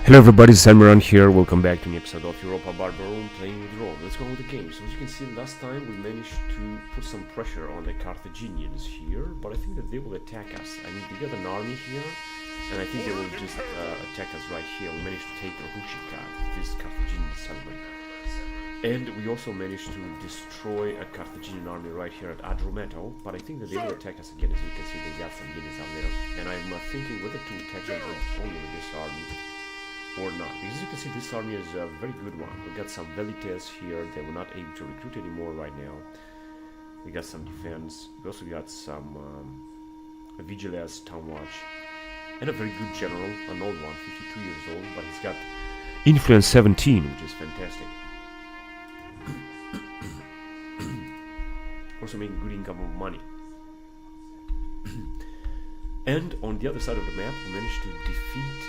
Hello everybody, it's Elmeran here. Welcome back to an episode of Europa Barbarorum playing with Rome. Let's go with the game. So as you can see, last time we managed to put some pressure on the Carthaginians here, but I think that they will attack us. I mean, they got an army here, and I think they will just attack us right here. We managed to take Rushika, this Carthaginian settlement. And we also managed to destroy a Carthaginian army right here at Adrumeto, but I think that they will attack us again. As you can see, they got some units out there. And I'm thinking whether to attack them only with this army or not, because as you can see, this army is a very good one. We got some velites here. They were not able to recruit anymore right now. We got some defense. We also got some vigiles, town watch, and a very good general, an old one, 52 years old, but he's got influence 17, which is fantastic. Also making good income of money. And on the other side of the map, we managed to defeat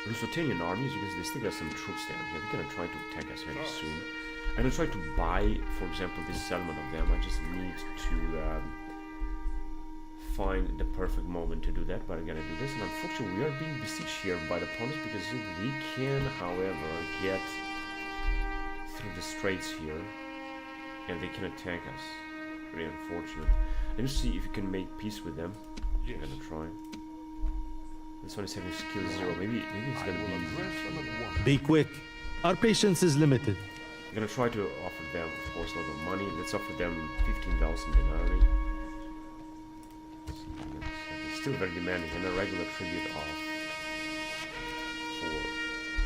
Lusitanian armies, because they still got some troops down here. They're gonna try to attack us very soon. I'm gonna try to buy, for example, this settlement of them. I just need to find the perfect moment to do that, but I'm gonna do this. And unfortunately, we are being besieged here by the opponents, because they can, however, get through the straits here, and they can attack us. Very unfortunate. Let me see if you can make peace with them. I'm gonna try. This one is having skill 0. Maybe it's gonna be easy. Be quick. Our patience is limited. I'm gonna try to offer them, of course, a lot of money. Let's offer them 15,000 denarii. It's still very demanding, and a regular tribute of for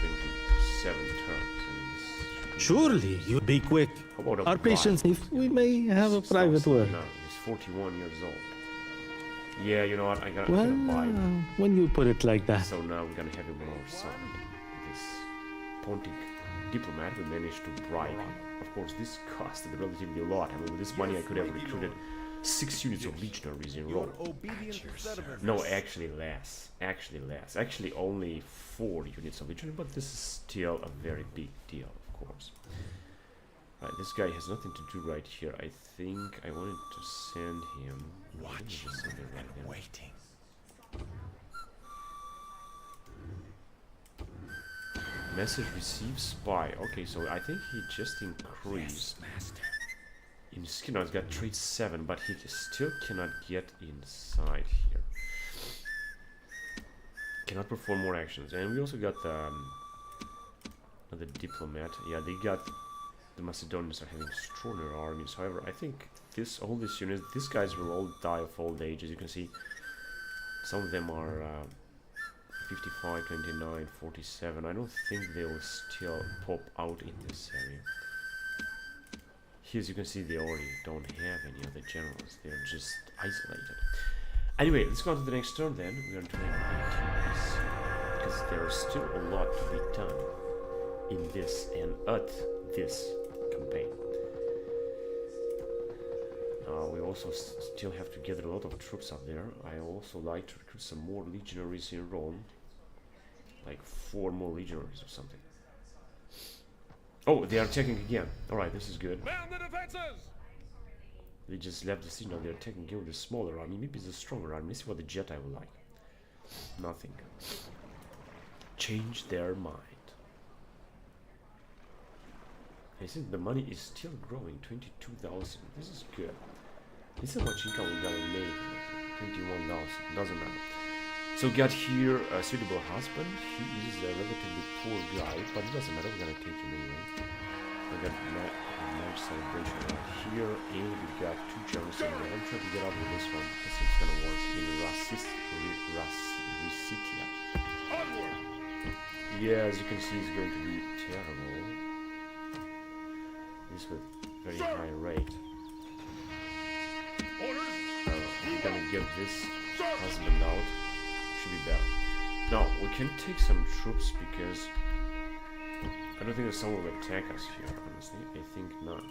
27 turns. Surely you be quick. Our patience, if we may have a private word. No, he's 41 years old. Yeah, you know what? I'm Well, gonna buy him. when you put it like that. So now we're gonna have him on our side. This Pontic diplomat, we managed to bribe him. Of course, this costed relatively a lot. I mean, with this money, I could have recruited 6 units of legionaries in Rome. No, actually less. Actually, only 4 units of legionaries, but this is still a very big deal, of course. Right, this guy has nothing to do right here. I think I wanted to send him. Watching and waiting. Message received spy. Okay, so I think he just increased in skill. Now he's got trait 7, but he still cannot get inside here. Cannot perform more actions. And we also got the diplomat. Yeah, they got. The Macedonians are having extraordinary armies. However, I think all these units, these guys will all die of old age. As you can see, some of them are 55, 29, 47. I don't think they will still pop out in this area. Here, as you can see, they already don't have any other generals. They're just isolated. Anyway, let's go on to the next turn then. We're going to make peace, because there's still a lot to be done in this and at this campaign. We also still have to gather a lot of troops up there. I also like to recruit some more legionaries in Rome, like 4 more legionaries or something. Oh, they are attacking again. Alright, this is good. They just left the signal. They're attacking again with a smaller army. Maybe it's a stronger army. Let's see what the Jedi will like. Nothing. Change their mind. I think the money is still growing, 22,000. This is good. This is how much income we gotta make. 21,000. Doesn't matter. So we got here a suitable husband. He is a relatively poor guy, but it doesn't matter. We're gonna take him anyway. We got a marriage celebration right here, and we got 2 generals in there. I'm trying to get out with this one. This is gonna work in Rasitia. Yeah, as you can see, it's going to be terrible. This with very high rate. We're gonna get this husband out. Should be better. Now we can take some troops, because I don't think that someone will attack us here. Honestly, I think not.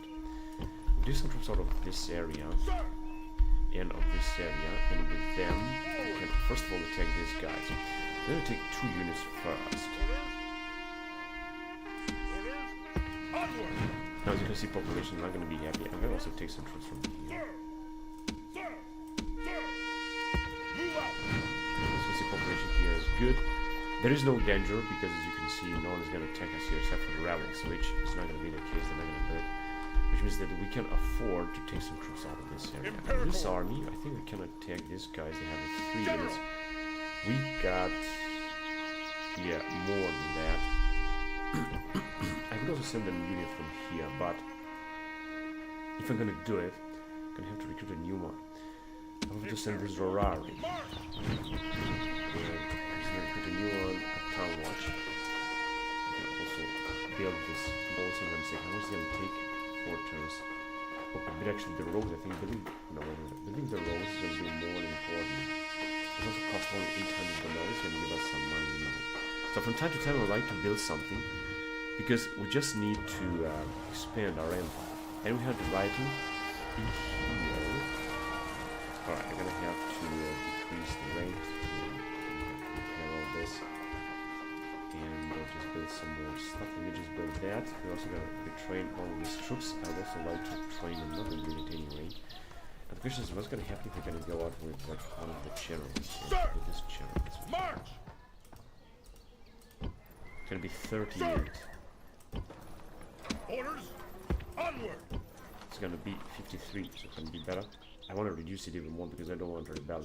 We'll take some troops out of this area and of this area, and with them we can first of all attack these guys. We're gonna take 2 units first. Now, as you can see, population is not going to be happy. I'm going to also take some troops from here. As you can see, population here is good. There is no danger because, as you can see, no one is going to attack us here except for the rebels, which is not going to be the case. They're not going to do it. Which means that we can afford to take some troops out of this area. And this army, I think we can attack these guys. They have 3 units. We got, yeah, more than that. I could also send a unit from here, but if I'm going to do it, I'm going to have to recruit a new one. I'm going to send this Rorari. Put a new one at Town Watch. I can also build this also and say how much it's gonna take 4 turns. Okay, but actually the roads, I think building the roads is gonna be more important. It also costs only $800, it's gonna give us some money now. So from time to time I would like to build something because we just need to expand our empire. And we have the writing in here. Alright, I'm gonna have to decrease the rate. This and just build some more stuff. We just build that. We're also gonna retrain all of these troops. I'd also like to train another unit anyway. And the question is, what's gonna happen if we're gonna go out with like one of the generals? With this general. March. It's gonna be 30 units. Orders onward. It's gonna be 53, so it's gonna be better. I want to reduce it even more because I don't want to rebel.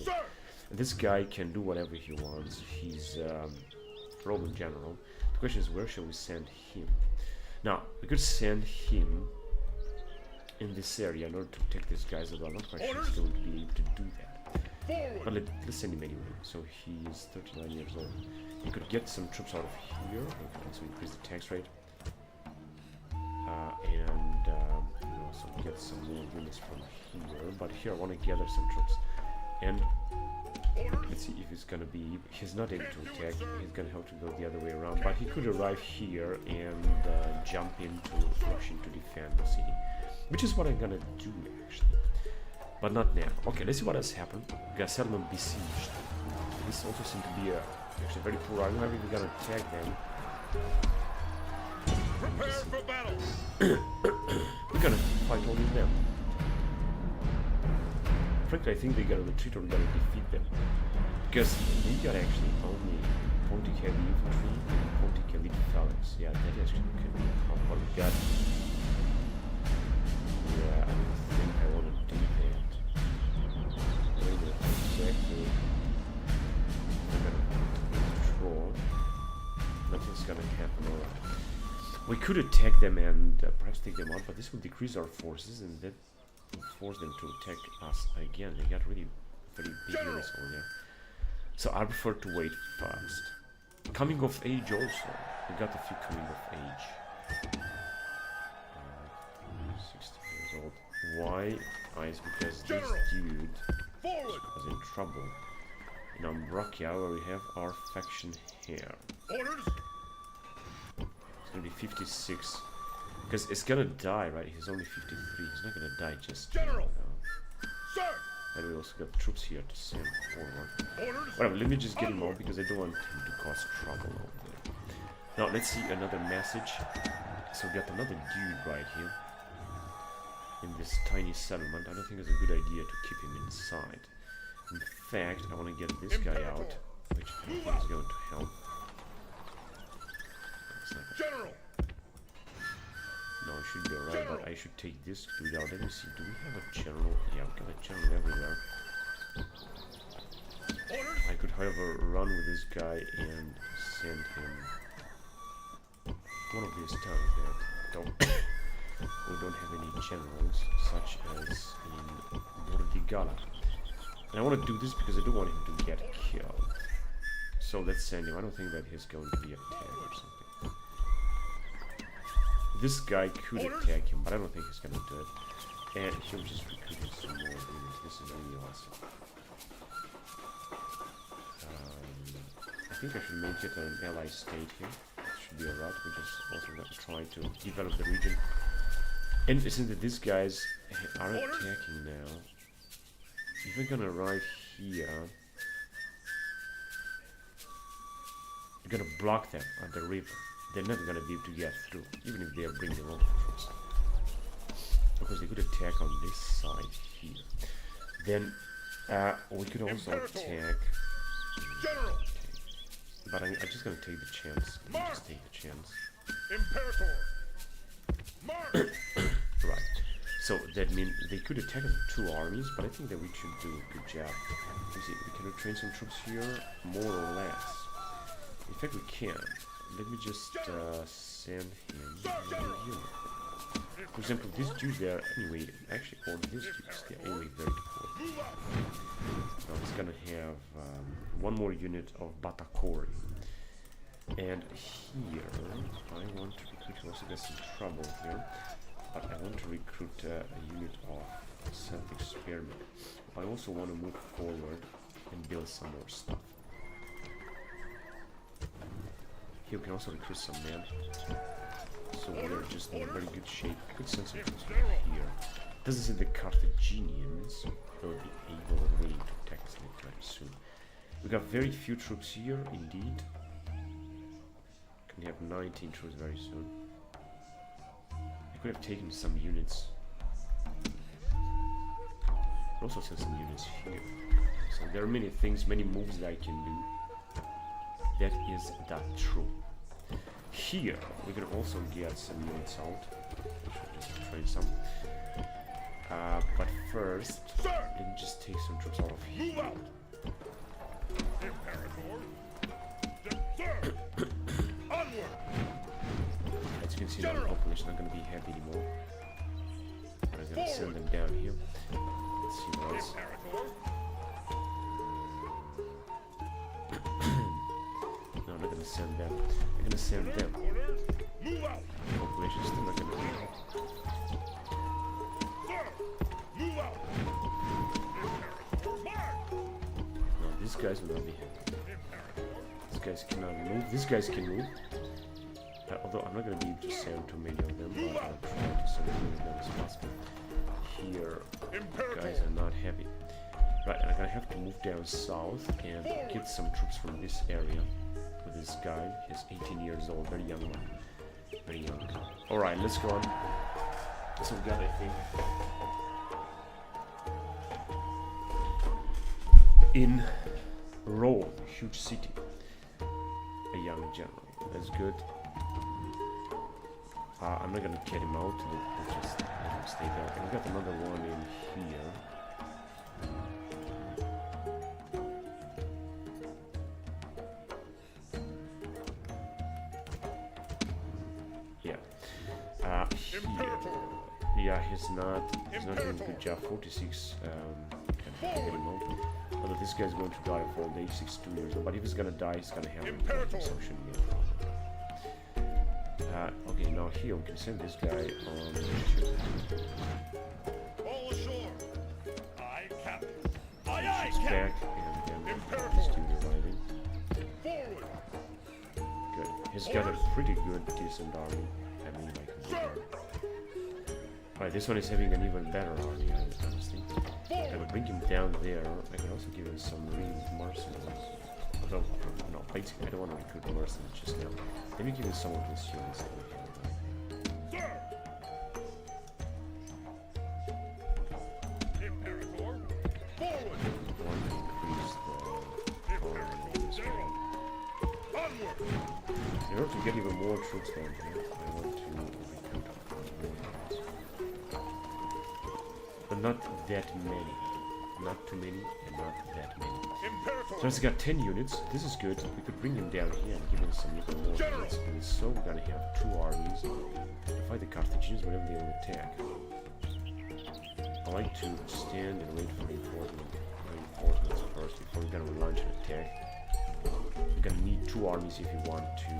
And this guy can do whatever he wants. He's Roman general. The question is, where shall we send him? Now, we could send him in this area in order to protect these guys as well. I'm not quite sure he's going to be able to do that. But let's send him anyway. So he's 39 years old. He could get some troops out of here. He could also increase the tax rate. And also get some more units from here. But here I want to gather some troops. And let's see if he's gonna be. He's not able to attack. He's gonna have to go the other way around. But he could arrive here and jump into Russian to defend the city, which is what I'm gonna do actually. But not now. Okay, let's see what has happened. We got settlement besieged. This also seems to be actually very poor. I'm not even gonna attack them. Prepare for battle. We're gonna fight only them. Frankly, I think they're gonna retreat or we're gonna defeat them. Because we got actually only Pontic heavy infantry and Pontic elite phalanx. Yeah, that actually could be a problem. But we got. Yeah, I don't think I want to do that. Exactly. I'm gonna control. Nothing's gonna happen. Alright. We could attack them and perhaps take them out, but this will decrease our forces and that force them to attack us again. They got really very big units over there. So I prefer to wait first. Coming of age also. We got a few coming of age. 60 years old. Why? It's because this dude was in trouble. In Ambracia, where we have our faction here. Orders. It's gonna be 56. Because it's gonna die, right? He's only 53. He's not gonna die just General. Sir. And we also got troops here to send forward. Orders. Whatever, let me just get him out because I don't want him to cause trouble over there. Now let's see another message. So we got another dude right here. In this tiny settlement. I don't think it's a good idea to keep him inside. In fact, I want to get this guy out. Which I don't think is going to help. General. No, it should be alright, but I should take this dude out. Let me see, do we have a general? Yeah, we got a general everywhere. I could, however, run with this guy and send him one of these towns that we don't have any generals, such as in Bordigala. And I want to do this because I don't want him to get killed. So let's send him. I don't think that he's going to be attacked or something. This guy could attack him, but I don't think he's gonna do it. And he'll just recruit some more units. This is really awesome. I think I should make it an ally state here. It should be alright. We just also got to try to develop the region. And since these guys are attacking now, if we're gonna arrive here, we're gonna block them at the river. They're never gonna be able to get through, even if they are bringing their own troops. Because they could attack on this side here. Then we could also attack. General. But I'm just gonna take the chance. Just take the chance. Imperator. March. Right. So that means they could attack us with 2 armies, but I think that we should do a good job. You see, we can train some troops here, more or less. In fact, we can. Let me just send him another unit. For example, these Jews there, anyway, actually, all these Jews, they're anyway very poor. Now he's gonna have 1 more unit of Batakori. And here, I want to recruit, he also got some trouble here, but I want to recruit a unit of Celtic Spearmen. I also want to move forward and build some more stuff. Here we can also recruit some men. So we're just in very good shape. Good sense of here. Doesn't say the Carthaginians will be able or willing to attack us anytime soon. We got very few troops here, indeed. Can have 19 troops very soon. I could have taken some units. Also send some units here. So there are many things, many moves that I can do. That is that true. Here we can also get some units out. We should just train some. But first, let me just take some troops out of here. Move out. Imperator. Sir. Onward. As you can see, the population not going to be happy anymore. I'm going to send them down here. Let's see what else. Imperator. No, I'm not going to send them. I'm going to send them. Orders. Move out. The population is still not going to be happy. Sir. Move out. Imperator. March. No, these guys will not be happy. These guys cannot move. These guys can move. Although I'm not going to be able to send too many of them, but I'll try to send as many of them as possible. Here, guys are not happy. Right, and I'm going to have to move down south and get some troops from this area. With this guy, he's 18 years old, very young one. Very young. Alright, let's go on. So we got, I think, in Rome, huge city, a young general. That's good. I'm not gonna get him out. We'll just let him stay there. And we got another one in here. Yeah, he's not doing a good job. 46 can't get him out. Although this guy's going to die of old age, 62 years old. But if he's gonna die, he's gonna have consumption again. Okay, now here we can send this guy on the ship. All ashore. Aye, Captain. Aye, aye, He's Captain. back, and then these two arriving. Forward. Good. He's got a pretty good, decent army. I mean, like, Sir. alright, this one is having an even better army, honestly. I would bring him down there. I could also give him some marine mercenaries. Although, no, basically, I don't want to recruit mercenaries just now. Let me give him some of these units that we have. Sir. Imperator. Forward. I want to increase the Imperator. General. Onward. in order to get even more troops down here, I want to recruit more. But not that many. Not too many and not that many. Imperator. So he's got 10 units. This is good. We could bring him down here and give him some little more units. And so we're gonna have 2 armies to fight the Carthaginians whenever they will attack. I like to stand and wait for reinforcements first before we're gonna launch an attack. We're gonna need 2 armies if you want to,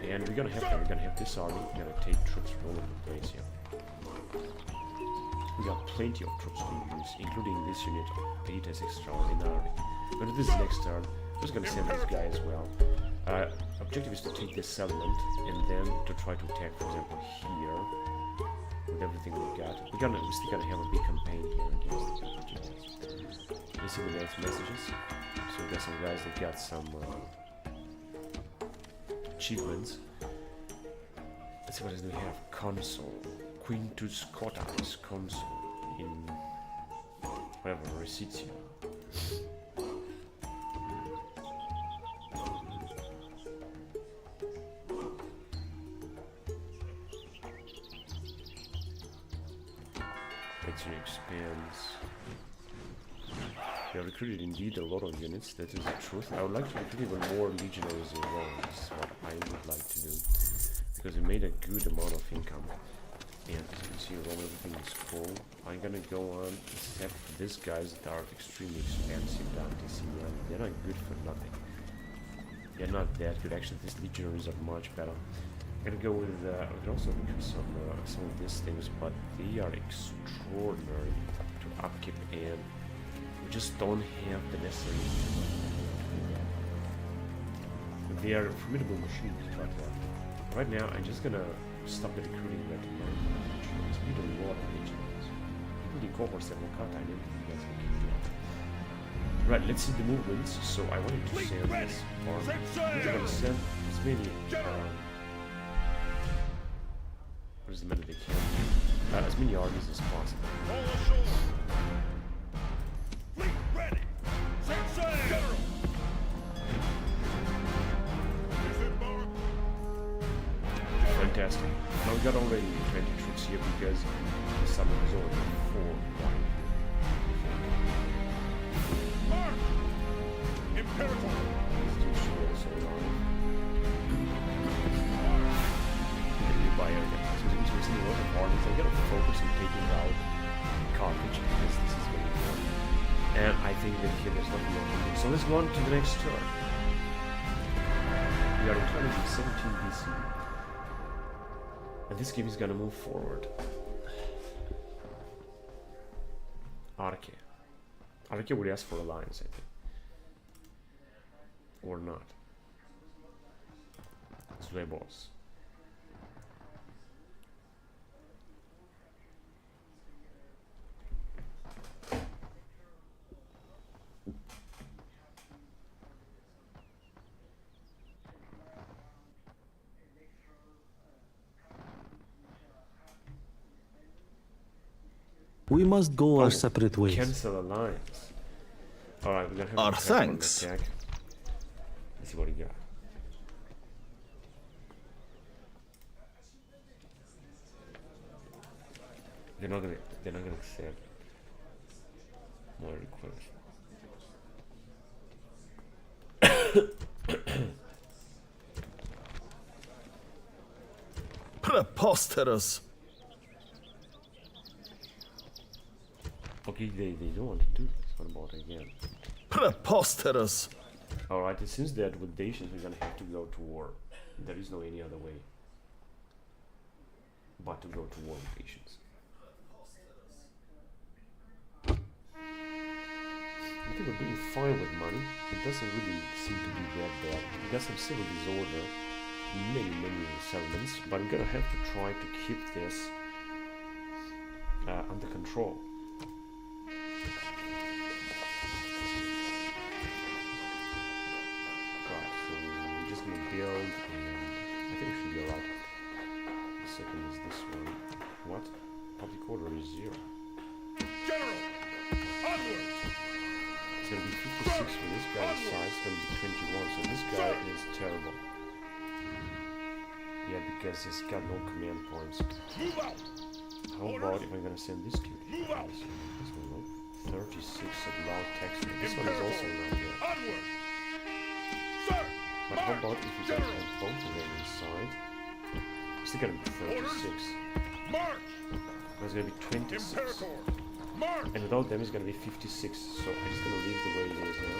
and we're gonna have that. We're gonna have this army. We're gonna take troops from all over the place here. We got plenty of troops to use, including this unit of Peter's Extraordinary. But this next turn, I'm just gonna send this guy as well. Objective is to take this settlement and then to try to attack, for example, here with everything we got. We're still gonna have a big campaign here against the Carthaginians. You see the next messages. So we got some guys that got some achievements. Let's see what else do we have. Consul. Quintus Cotta's consul in whatever, Resitia. They recruited indeed a lot of units, that is the truth. I would like to recruit even more legionaries in Rome, this is what I would like to do. Because we made a good amount of income. And as you can see, Rome, everything is full. I'm gonna go on, except these guys that are extremely expensive down to see. They're not good for nothing. They're not that good, actually. These legionaries are much better. I'm gonna go with, I can also increase some of these things, but they are extraordinary to upkeep, and we just don't have the necessary. They are formidable machines, but right now I'm just gonna stop the recruiting at the moment. We need a lot of legionaries. Including cohorts that will cut, I don't think you guys can do that. Right, let's see the movements. So I wanted to send this army. I'm gonna send as many. What is the many they can? As many armies as possible. Fleet ready. Set sail. General. Is it marked? Fantastic. Now we got already 20 troops here because the summer is only 4. Mark. Imperator. These two should also arrive. By area. So as you can see, a lot of armies. I gotta focus on taking out Carthage because this is going to be fun. And I think that here there's nothing more to do. So let's go on to the next turn. We are in 217 BC. And this game is gonna move forward. Arche. Arche would ask for alliance, I think. Or not. Zwebos. We must go our separate ways. Cancel alliance. Alright, we're gonna have Our to attack on thanks. attack. Let's see what he got. They're not gonna accept my request. Preposterous. Okay, they don't want to do this. What about again? Preposterous. Alright, it seems that with Dacians we're gonna have to go to war. There is no any other way but to go to war with Dacians. I think we're doing fine with money. It doesn't really seem to be that bad. We got some civil disorder, many settlements, but I'm gonna have to try to keep this under control. Right, so we're just gonna build, and I think it should be alright. The second is this one. What? Public order is 0. General. Onward. It's gonna be 56 for this guy's size, it's gonna be 21, so this guy is terrible. Yeah, because he's got no command points. Move out. How about if I'm gonna send this dude? Move out. This one, no? 36 at loud text. This one is also not good. Onward. Sir. But how about if we can have both of them inside? It's still gonna be 36. March. It's gonna be 26. Imperator. March. And without them it's gonna be 56. So I'm just gonna leave the way it is now.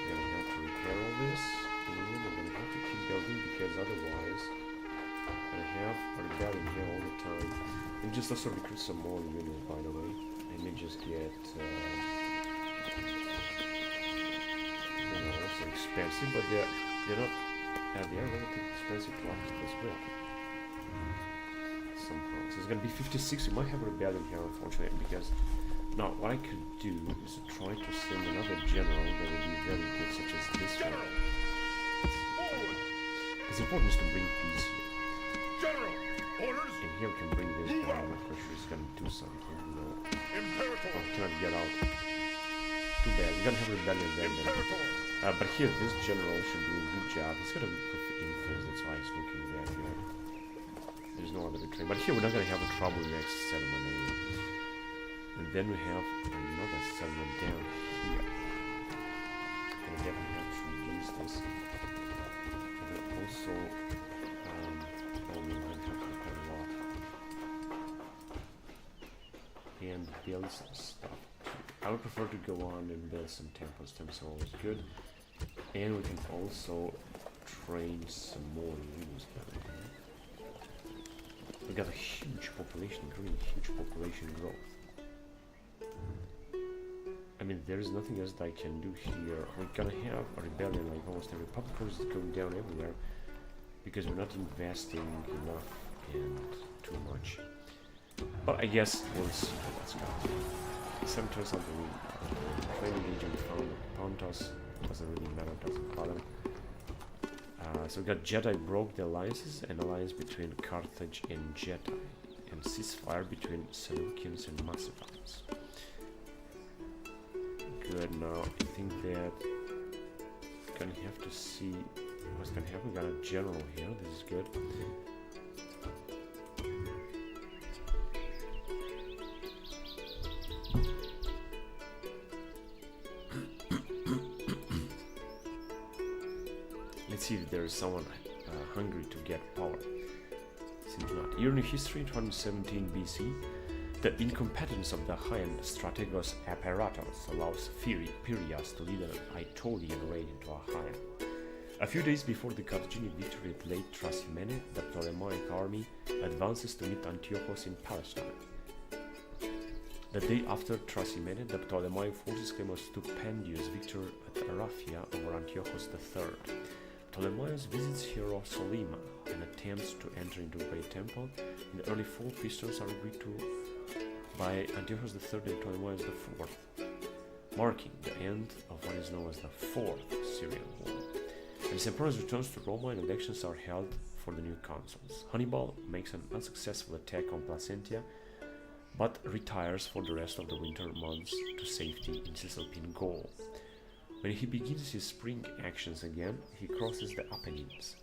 We're gonna have to repair all this. And we're gonna have to keep building because otherwise I have a rebellion here all the time. And just also recruit some more units, by the way. I may just get they're also expensive, but they're not they are relatively expensive to upkeep as well. Somehow. So it's gonna be 56. We might have a rebellion here, unfortunately, because now what I could do is try to send another general that would be very good, such as this one. Forward. It's important to bring peace here. General. Orders. And here we can bring this down. I'm not sure it's gonna do something. No. Imperator. Oh, cannot get out. Too bad. We're gonna have a rebellion then. Imperator. But here, this general should do a good job. He's gonna be perfect influence, that's why he's looking there. There's no other train. But here, we're not gonna have a trouble next settlement anyway. And then we have another settlement down here. Gonna definitely have to reduce this. And then also, oh, we might have to quite a lot. And build some stuff too. I would prefer to go on and build some temples. Temples are always good. And we can also train some more units down here. We got a huge population, really huge population growth. I mean, there's nothing else that I can do here. We're gonna have a rebellion like almost every public is going down everywhere because we're not investing enough and too much. But I guess we'll see what's going on. 7 turns out the training agent found us. Doesn't really matter, doesn't bother. So we got Jedi broke the alliances, an alliance between Carthage and Jedi, and ceasefire between Seleucians and Macedonians. Good, now I think that gonna have to see what's gonna happen. We got a general here, this is good. Let's see if there is someone hungry to get power. Seems not. Year in history, 217 BC. The incompetence of the high-end strategos Imperatores allows Pyrrhias to lead an Aetolian raid into Achaia. A few days before the Carthaginian victory at Lake Trasimene, the Ptolemaic army advances to meet Antiochus in Palestine. The day after Trasimene, the Ptolemaic forces claim a stupendous victory at Raphia over Antiochus III. Ptolemaeus visits Hierosolima and attempts to enter into the Great Temple. In the early fall, peace terms are agreed to by Antiochus III and Ptolemaeus IV, marking the end of what is known as the Fourth Syrian War. As Emperor's returns to Roma and elections are held for the new consuls. Hannibal makes an unsuccessful attack on Placentia, but retires for the rest of the winter months to safety in Cisalpine Gaul. When he begins his spring actions again, he crosses the Apennines.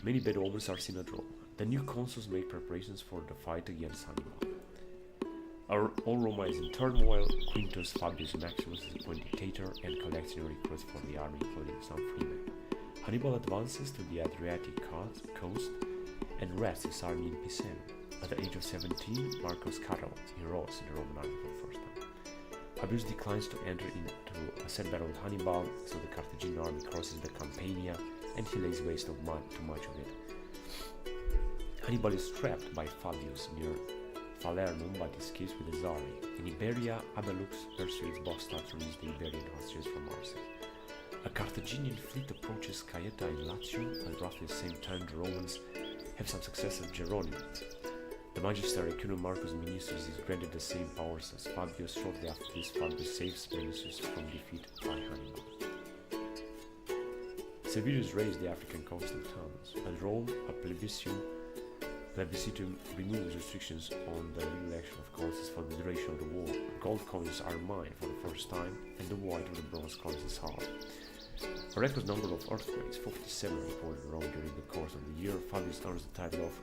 Many bad omens are seen at Rome. The new consuls make preparations for the fight against Hannibal. All Roma is in turmoil. Quintus Fabius Maximus is appointed dictator and collects new recruits for the army, including some freemen. Hannibal advances to the Adriatic coast and rests his army in Picenum. At the age of 17, Marcus Caro enrolls in the Roman army for the first time. Fabius declines to enter into a set battle with Hannibal, so the Carthaginian army crosses the Campania and he lays waste to much of it. Hannibal is trapped by Fabius near Falernum, but escapes with the Zari. In Iberia, Abelux persuades Bosta to release the Iberian hostages from Marseille. A Carthaginian fleet approaches Caieta in Lazio. At roughly the same time, the Romans have some success at Geronimo. The magister Ecunum Marcus Minucius is granted the same powers as Fabius. Shortly after this, Fabius saves Minucius from defeat by Hannibal. Severus raised the African coastal towns. At Rome, a plebiscitum removes restrictions on the re-election of consuls for the duration of the war. Gold coins are mined for the first time, and the white of the bronze coins is hard. A record number of earthquakes, 47 reported in Rome during the course of the year. Fabius earns the title of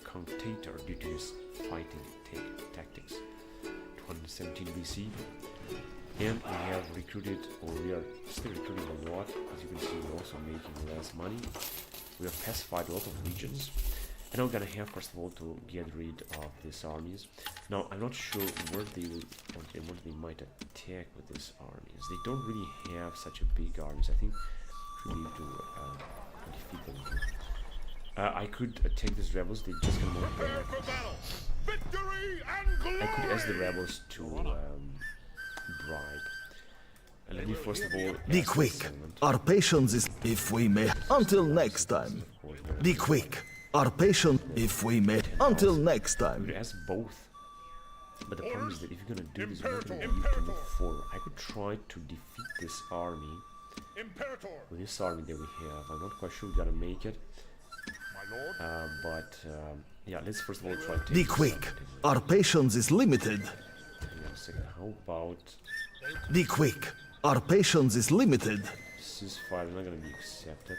Cunctator due to his fighting tactics. 217 BC, and we have recruited, or we are still recruiting a lot. As you can see, we're also making less money. We have pacified a lot of regions, and I'm gonna have first of all to get rid of these armies. Now I'm not sure where they will, or where they might attack with these armies. They don't really have such a big armies. I think we need to defeat them here. I could take these rebels. They just gonna move back. I could ask the rebels to bribe. And let me first of all Be quick. Our patience is, if we may. Until next time. Be quick. Our patience, if we may. Until next I time. could ask both. But the problem is that if you're gonna do this, you're not gonna need to move forward. I could try to defeat this army with this army that we have. I'm not quite sure we're gonna make it. Yeah, let's first of all try to Be quick. Our patience is limited. Hang on a second. How about Be quick. Our patience is limited. ceasefire? Not gonna be accepted.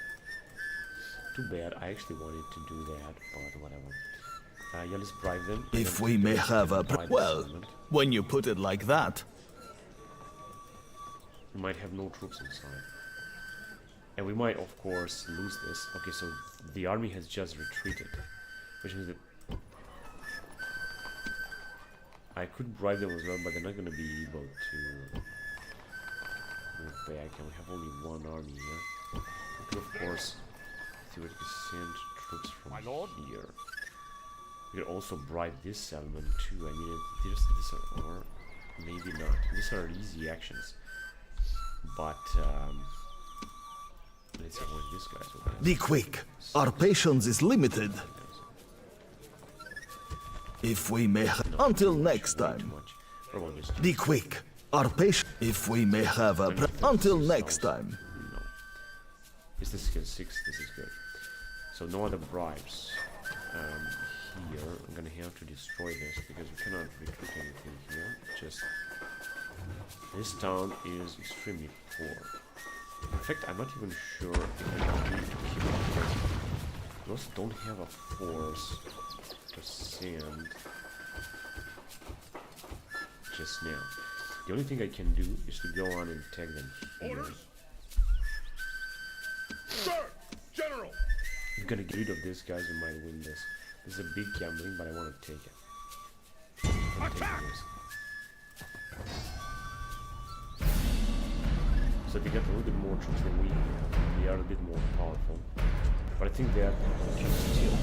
Too bad. I actually wanted to do that, but whatever. Yeah, let's bribe them. If we may have a... Bribe Well, settlement. when you put it like that. We might have no troops inside. And we might, of course, lose this. Okay, so the army has just retreated. Which means that... I could bribe them as well, but they're not going to be able to move back. And we have only one army here. We could, of course, theoretically send troops from here. We could also bribe this settlement too. I mean, these are, or maybe not. These are easy actions. But, let's see what this guy's will Be quick. Our patience is limited. If we may until next time. Be quick. Our patience. If we may have a until next time. No. Is this skill 6? This is good. So no other bribes. Here, I'm gonna have to destroy this because we cannot recruit anything here. Just this town is extremely poor. In fact, I'm not even sure if we're gonna need to keep it because we also don't have a force to send just now. The only thing I can do is to go on and tag them here. Sir, General. If you're gonna get rid of this, guys, you might win this. This is a big gambling, but I want to take it. I'm taking this. So they got a little bit more troops than we have. They are a bit more powerful. But I think they are still.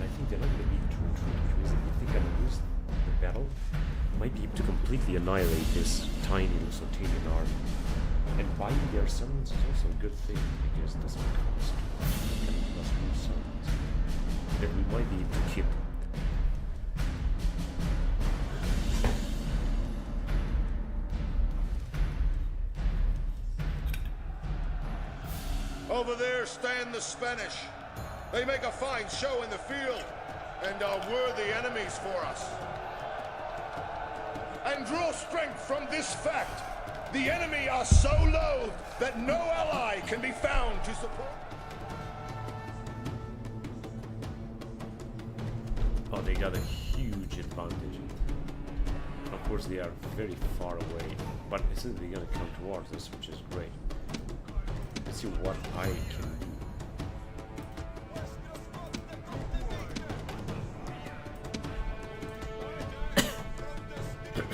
I think they're not going to be too because if they're going to lose the battle, might be able to completely annihilate this tiny Lusitanian army. And buying their settlements is also a good thing because it doesn't cost too much. It can give us new settlements that we might be able to keep. Over there stand the Spanish. They make a fine show in the field and are worthy enemies for us. And draw strength from this fact. The enemy are so loathed that no ally can be found to support. Oh, they got a huge advantage. Of course, they are very far away, but essentially they're gonna come towards us, which is great. Let's see what I can do.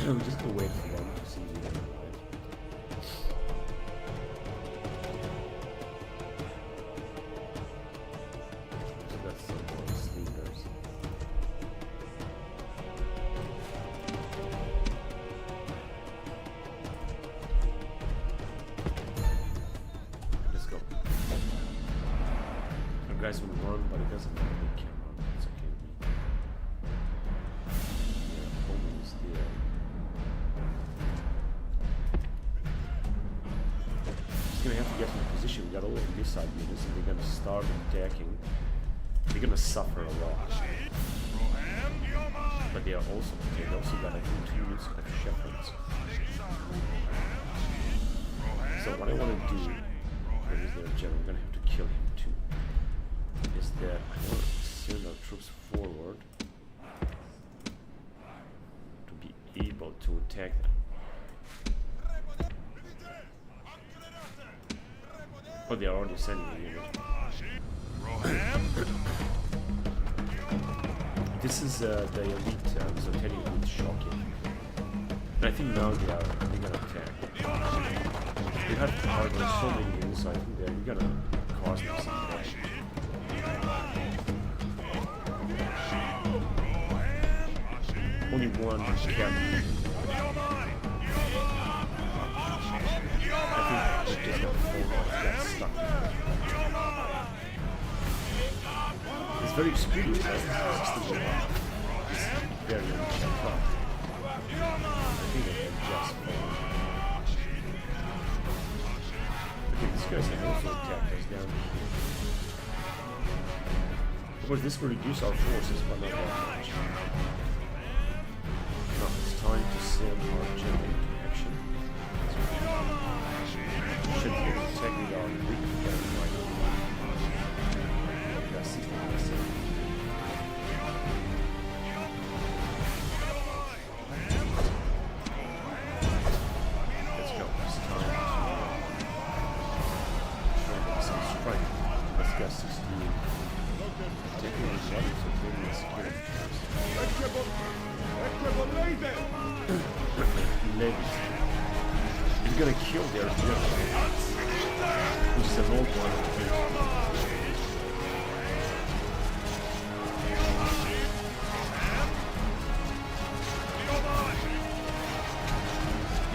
I'm just gonna wait for them to see if they can do it. So that's some more sleepers. Let's go. Our guys will run, but it doesn't matter. They can't run. It's okay with me. Yeah, almost there. Just gonna have to get in position. We got all of missile units, and they're gonna start attacking. They're gonna suffer a lot. But they are also okay. They also got I think 2 units of shepherds. So what I want to do, where is their general? We're gonna have to kill him too. Is that I want to send our troops forward to be able to attack them. Oh, they are already sending a unit. This is the elite, so Teddy elite shocking. And I think now they're gonna attack. They have hardly so many units, so I think they're gonna cause them some damage. Only one captain. I think they just got stuck. It's very experienced, right? It's very unchecked up. I think they can just fall. Okay, these guys have also attacked us down here. Of course, this will reduce our forces, but not that much. Now it's time to send our general into action. Should be attacking our weak garrison right now. We got 60%. maybe. He's gonna kill their general, which is an old one.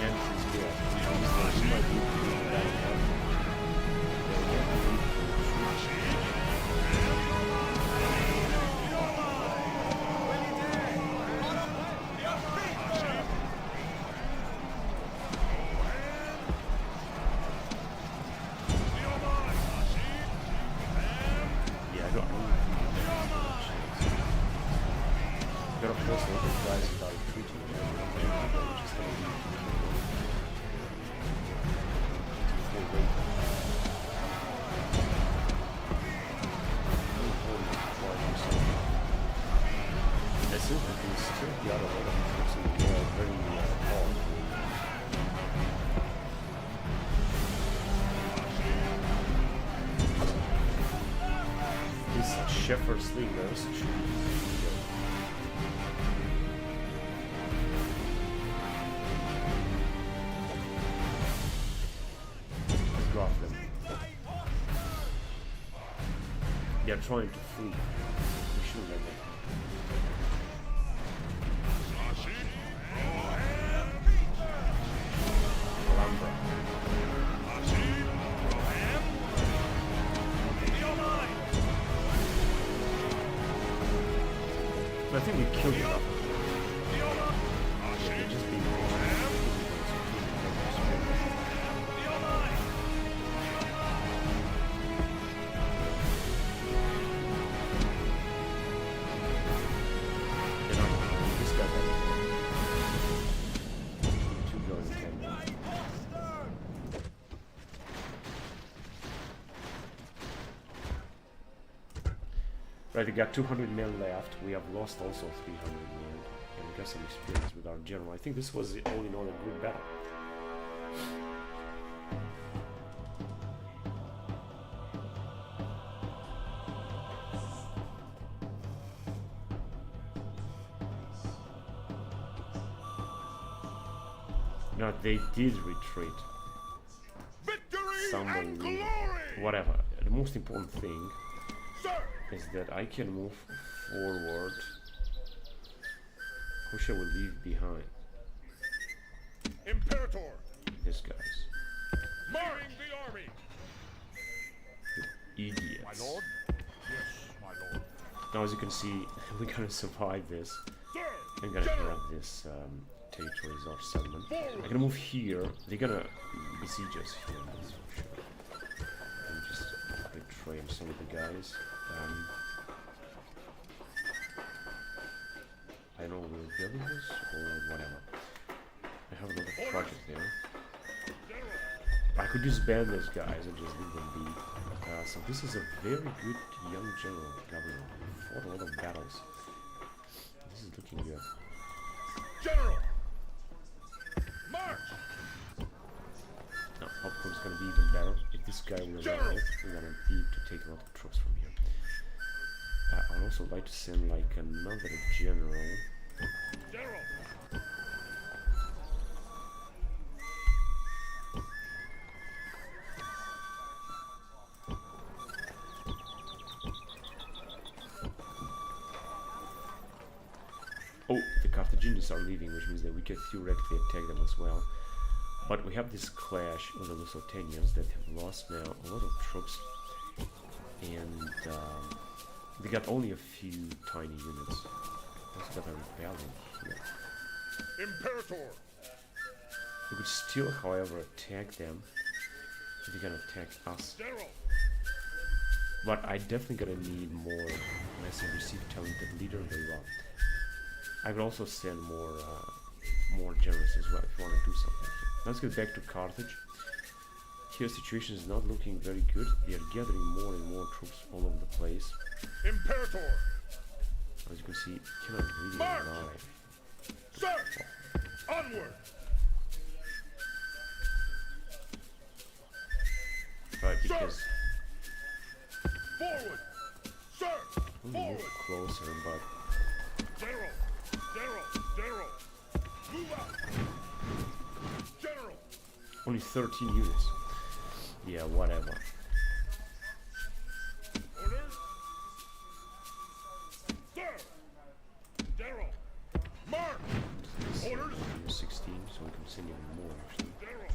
And he's dead. He might be that. Shepherd's Slingers should be let's drop them. They are trying to flee. We should let them. I think we killed it up. They're just being this guy had 2 goes in 10 minutes. Right, we got 200 men left. We have lost also 300 men, and we got some experience with our general. I think this was all in all a good battle. No, they did retreat. Victory! Whatever. The most important thing is that I can move forward. Who shall we leave behind? Imperator! These guys. Marching the army! Idiots. My lord? Yes, my lord. Now as you can see, we're gonna survive this. Sir! I'm gonna General! have this territories or settlement. I'm gonna move here. They're gonna besiege us here, that's for sure. And just betray some of the guys. I don't know if we're building this or whatever. I have another project there. I could disband these guys and just leave them be. So this is a very good young general governor. He fought a lot of battles. This is looking good. General! March! Now, hopefully it's gonna be even better. If this guy will arrive, we're gonna need to take a lot of troops from here. I'd also like to send like another general. General! Oh, the Carthaginians are leaving, which means that we can theoretically attack them as well. But we have this clash with the Lusitanians that have lost now a lot of troops. And they got only a few tiny units. Also got a rebellion here. Imperator! We could still, however, attack them. If they're gonna attack us. General! But I definitely gonna need more massive receive talented leader very well. I will also send more generals as well if you want to do something here. Let's get back to Carthage. Here the situation is not looking very good. They are gathering more and more troops all over the place. Imperator! As you can see, it cannot really March! arrive. Sir! Onward! Right, because Forward! Sir! we move Forward! closer, but General! General! General! Move out! Only 13 units. Yeah, whatever. Orders? Sir! General! Mark! Orders? 16, so we can send even more actually. General!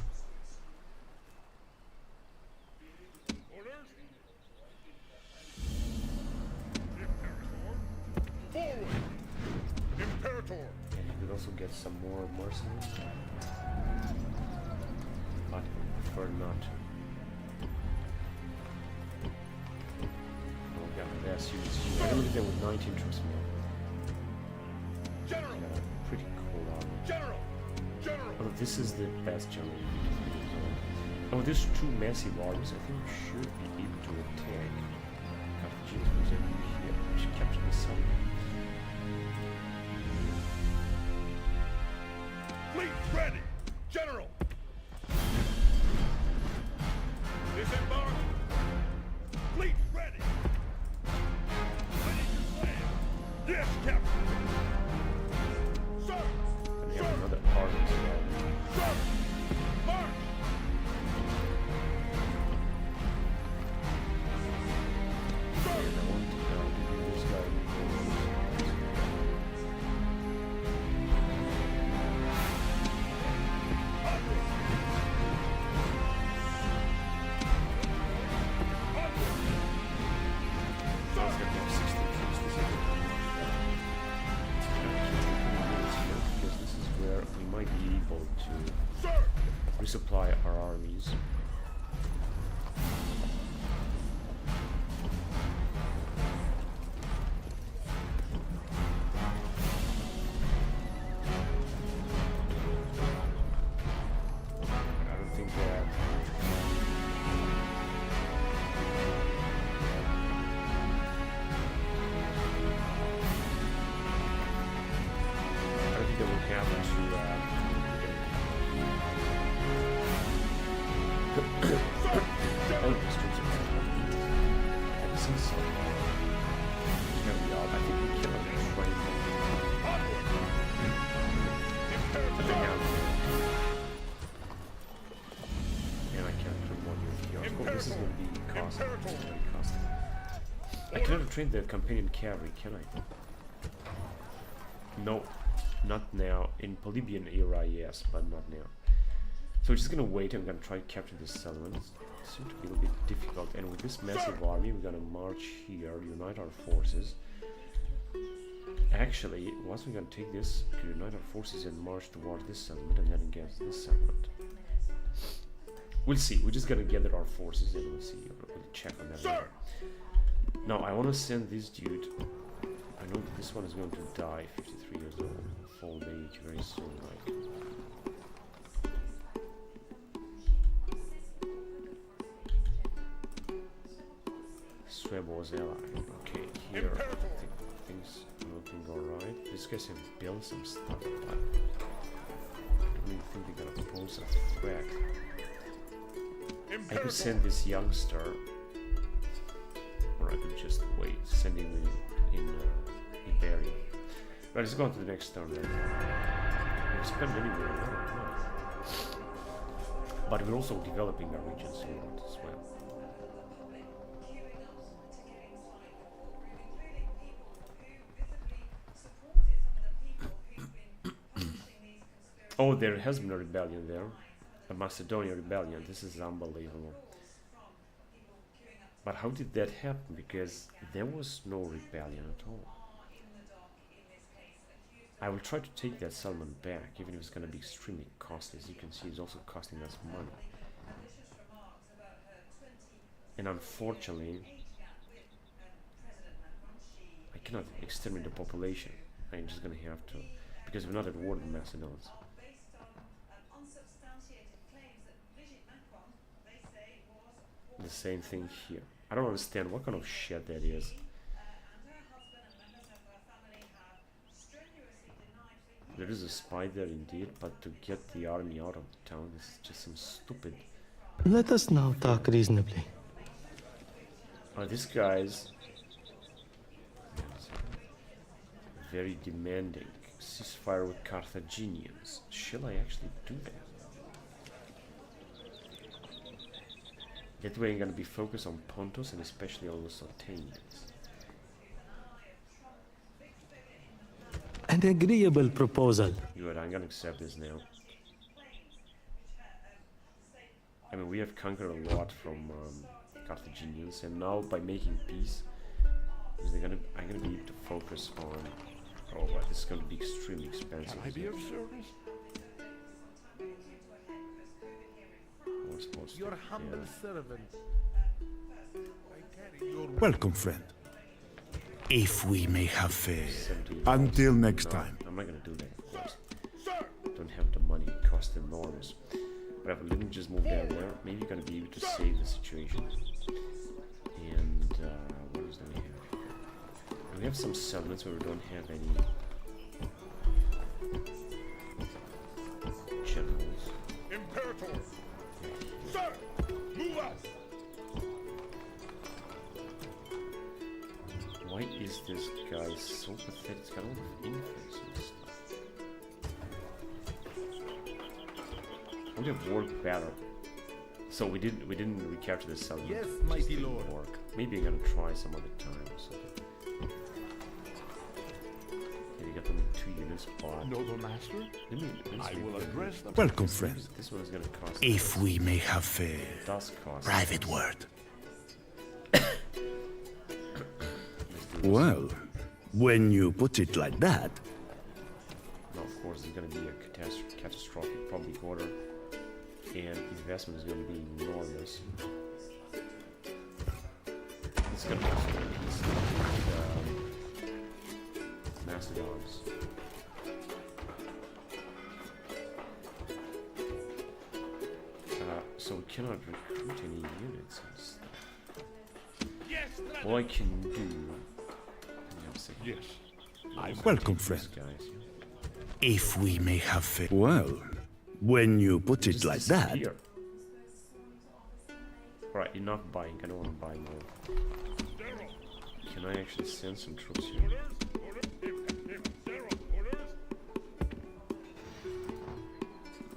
Orders? Imperator! Forward! Imperator! And you could also get some more mercenaries. But I prefer not to. Oh god, less units here. I don't think there were 19 troops more. General! Yeah, pretty cool army. General! General! Oh, this is the best general. Oh, there's two massive armies. I think we should be able to attack Carthaginians because they're here. We should capture the sun. Fleet ready! General! Disembark! Fleet ready! Ready to land! Yes, Captain! Sir! And we Sir! have another army as well. Sir! March! Sir! And I want to give this guy resupply our armies. I don't think that we'll have to all of these troops are and since here we are, I think we cannot train them. But they have and I can't train more units here. Of course this is going to be costly. It's very costly. I cannot train the companion cavalry, can I? No, not now. In Polybian era, yes, but not now. So we're just gonna wait and we're gonna try to capture this settlement. It seems to be a little bit difficult, and with this massive army we're gonna march here, unite our forces. Actually, once we're gonna take this, we can unite our forces and march towards this settlement and then against this settlement. We'll see, we're just gonna gather our forces and we'll see. We'll check on that later. Now I wanna send this dude. I know that this one is going to die, 53 years old, old age, very soon, like. Swebo's ally. Okay, here I think things are looking alright. These guys have built some stuff, but I don't even think they're gonna pose a threat. I could send this youngster, or I could just wait, send him in Iberia. Right, let's go on to the next turn then. We've spent anywhere, no. But we're also developing our regions here as well. Oh, there has been a rebellion there. A Macedonian rebellion. This is unbelievable. But how did that happen? Because there was no rebellion at all. I will try to take that settlement back, even if it's going to be extremely costly. As you can see, it's also costing us money. And unfortunately, I cannot exterminate the population. I'm just going to have to, because we're not at war with Macedonians. The same thing here. I don't understand what kind of shit that is. There is a spy there indeed, but to get the army out of the town is just some stupid. Let us now talk reasonably. These guys very demanding. Ceasefire with Carthaginians. Shall I actually do that? That way I'm gonna be focused on Pontus and especially on the Sultanians. An agreeable proposal. Good, I'm gonna accept this now. I mean, we have conquered a lot from Carthaginians, and now by making peace, I'm gonna be able to focus on. Oh, wow, this is gonna be extremely expensive. Can I be of service? Your humble servant. Welcome, friend. If we may have fair. 70. Until next No, time. I'm not gonna do that, of course. Don't have the money, it costs enormous. Whatever, let me just move down there. Maybe you're gonna be able to save the situation. And what else do we have? We have some settlements where we don't have any generals. Imperatores! Sir! Move out! Why is this guy so pathetic? He's got all the infants and stuff. We have worked better. So we didn't recapture the settlement. Yes, It just mighty didn't lord. work. Maybe I'm gonna try some other time or something. Okay, we got them in 2 units, but Noble master, let I me will address them. Welcome, friend. this one is gonna cost. If we may have fair. It does cost. Private word. Let's do this. Well, when you put it like that, Now, of course, there's going to be a catastrophic public order, and investment is going to be enormous. It's going to cost a piece of Macedons. So we cannot recruit any units and stuff. Yes, All I can do. Hang on a second. yes. welcome, These friend. guys. If we may have fair. Well, when you put it Just like that, disappear. Alright, enough buying. I don't want to buy more. Can I actually send some troops here?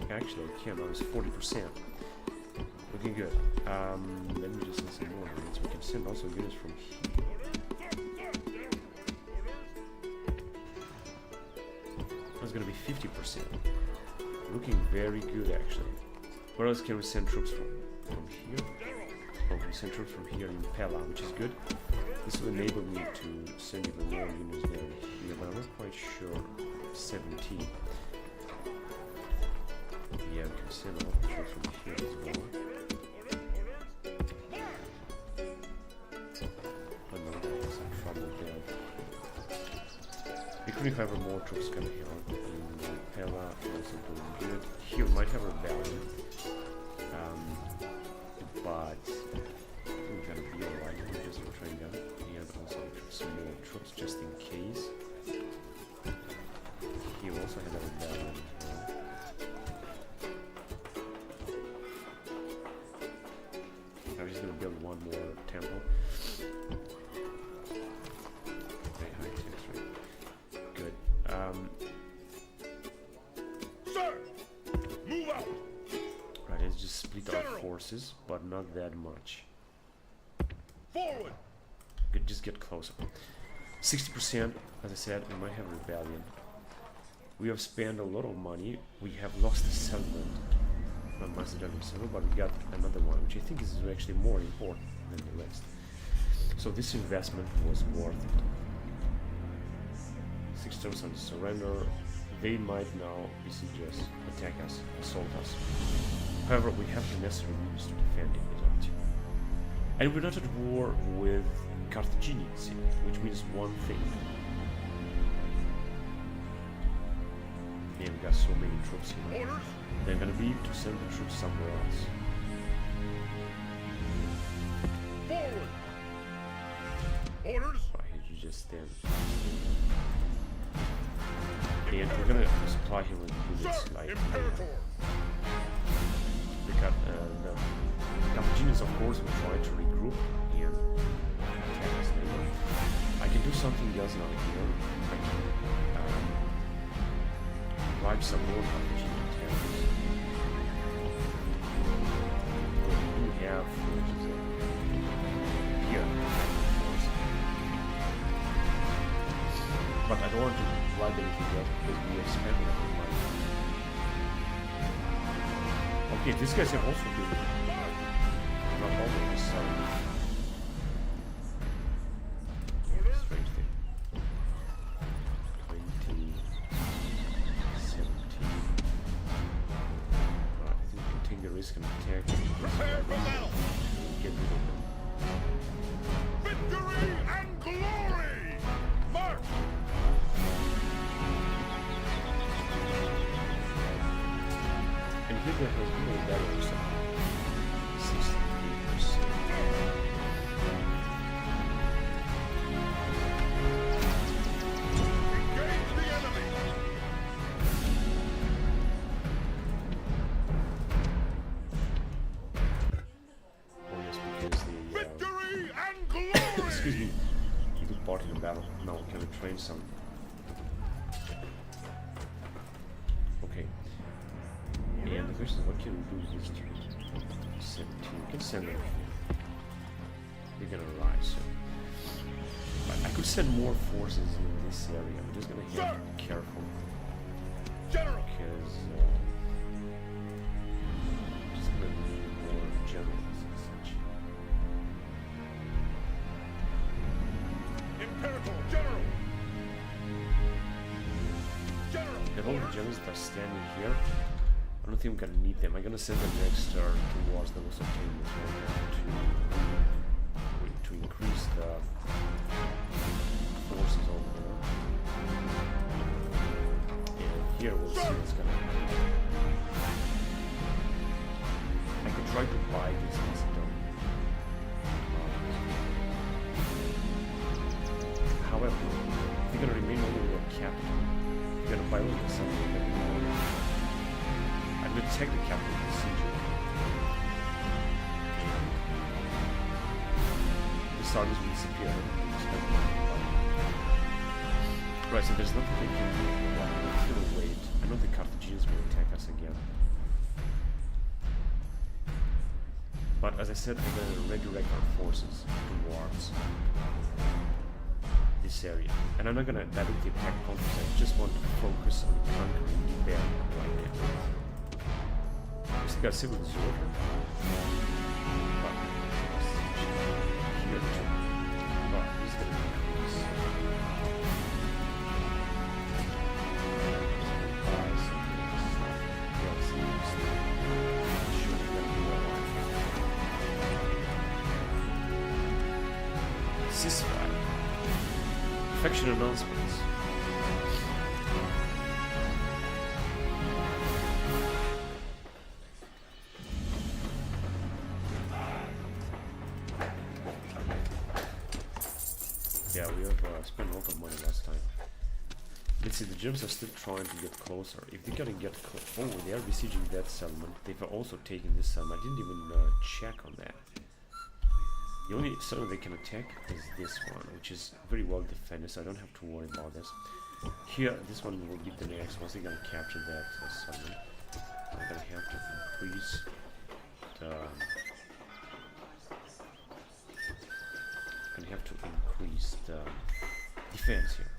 Actually, I can. That was 40%. Looking good. Let me just send some more units. We can send also units from here. That's gonna be 50%. Looking very good, actually. Where else can we send troops from? From here? Oh, we can send troops from here in Pella, which is good. This will enable me to send even more units down here, but I'm not quite sure. 17. Yeah, we can send a lot of troops from here as well. But no, there's some trouble there. We could have more troops coming out in Pella, also doing good. Here we might have a rebellion. But we're gonna be alright. We're just trying that. Yeah, but also some more troops just in case. Here we also have a rebellion as well. I'm just gonna build one more temple. Very high tax rate. Good. Sir! Move out! Right, let's just split our forces, but not that much. Forward! Good, just get closer. 60%, as I said, we might have a rebellion. We have spent a lot of money. We have lost the settlement, not Macedonian settlement, but we got another one, which I think is actually more important than the rest. So this investment was worth it. 6,000 surrender. They might now besiege us, attack us, assault us. However, we have the necessary means to defend it, don't you? And we're not at war with Carthaginians yet, which means one thing. Man, we got so many troops here. Orders! They're gonna be able to send the troops somewhere else. Forward! Orders! Right, you just stand. And we're gonna supply him with units Sir! like Imperator! the Carthaginians, of course, will try to regroup and attack us later. I can do something else now here. I can oblige some more Carthaginian attackers. We do have villages don't want to write anything yet because we have spent a lot of money. Okay, these guys have also been not all of this strange thing. 20, 17. Alright, I think we can take the risk and attack. Prepare for battle! Get rid of them. Victory and glory! March! And Hitler has been a better somehow. 63%. Engage the enemy! Oh yes, because the Victory and glory! excuse me, he took part in the battle. Now can we train some? Okay. And the question is, what can we do with these two? 17. We can send them here. They're gonna rise soon. But I could send more forces in this area. I'm just gonna have to be careful. General! Because I'm just gonna need more generals and such. Imperator! General! General! If all the generals that are standing here, I don't think I'm gonna need them. I'm gonna send them next turn towards the Lusitanians to increase the forces over there. And here we'll see what's gonna happen. I could try to buy this Macedon. However, if you're gonna remain only with a capital, you're gonna buy with something. I'm going to take the capital of the siege. The Sardians will disappear. Right, so there's nothing they can do. I'm just going to wait. I know the Carthaginians will attack us again. But as I said, we're going to redirect our forces towards this area. And I'm not going to directly attack Conquest. I just want to focus on conquering the area right now. I still got civil disorder. But here too. But he's gonna increase. Buy some stuff. Yeah, some stuff. Sure, we're gonna be alright. Ceasefire. Faction announcements. Yeah, we have spent a lot of money last time. Let's see, the Germans are still trying to get closer. If they're gonna get close... Oh, they are besieging that settlement. They've also taken this settlement. I didn't even check on that. The only settlement they can attack is this one, which is very well defended, so I don't have to worry about this. Here, this one will be the next. Once they're gonna capture that settlement, I'm gonna have to increase the... I'm gonna have to increase the defense here.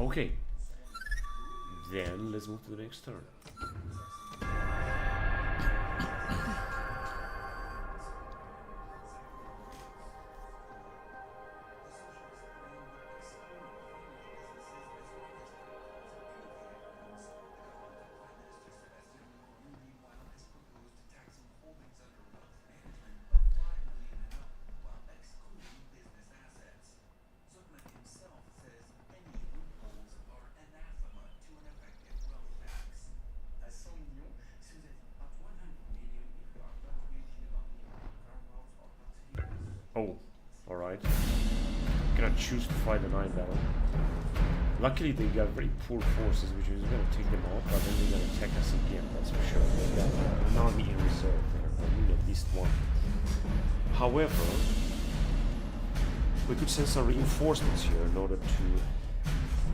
Okay. Then let's move to the next turn. Oh, alright. Gonna choose to fight the night battle. Luckily they got very poor forces, which is gonna take them out, but then they're gonna attack us again, that's for sure. They got an army in reserve there, or need at least one. However, we could send some reinforcements here in order to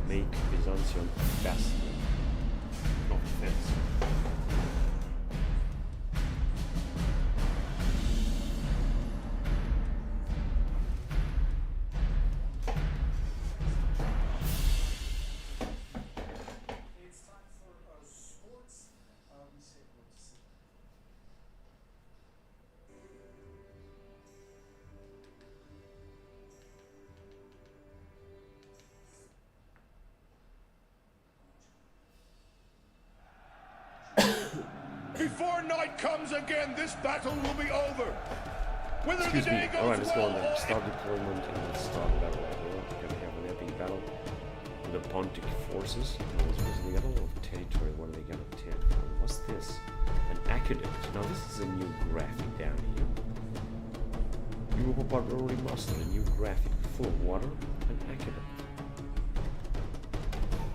make Byzantium bastion of defense. before night comes again, this battle will be over. Whether Excuse the me. day goes Alright, let's go on well then. or Start deployment and let's start battle. We're gonna have an epic battle with the Pontic forces. They got a lot of territory. What are they gonna take from? What's this? An aqueduct. Now this is a new graphic down here. Europa Barbarorum Remastered, a new graphic full of water and aqueduct.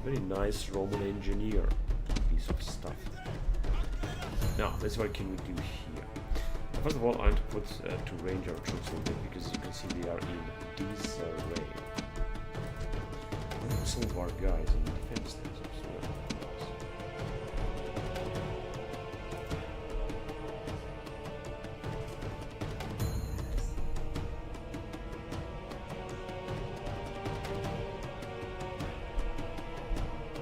Very nice Roman engineer piece of stuff. Now, let's what can we do here? First of all, I want to put to range our troops a little bit because you can see they are in disarray. Some of our guys in the defense things.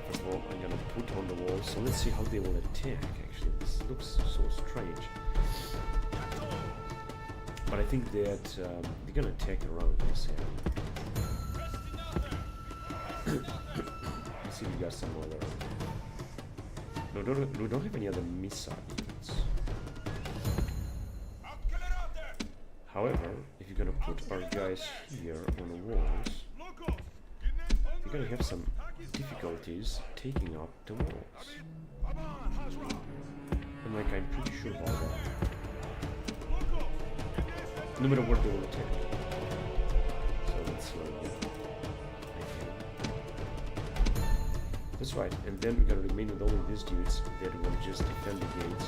First of all, I'm gonna put on the wall, so let's see how they will attack. Actually, this looks so strange. But I think that they're gonna attack around this area. Let's see if we got some other. No, we don't have any other missile units. However, if you're gonna put our guys here on the walls, you're gonna have some difficulties taking up the walls. And like, I'm pretty sure about that. No matter what they will attack. So let's see what we get. That's right, and then we're gonna remain with only these dudes that will just defend the gates.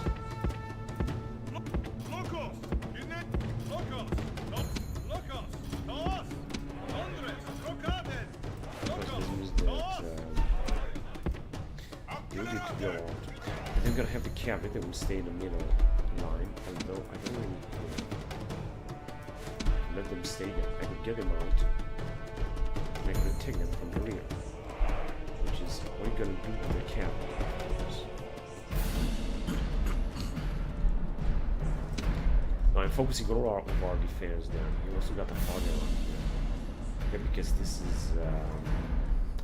Because this means that they will need to go out. And then we're gonna have the cavalry that will stay in the middle line, although I don't really let them stay there. I could get them out and I could take them from the rear. Which is what you're gonna do with the cavalry. Now I'm focusing all of our defense down here. We also got the fog around here. Okay, because this is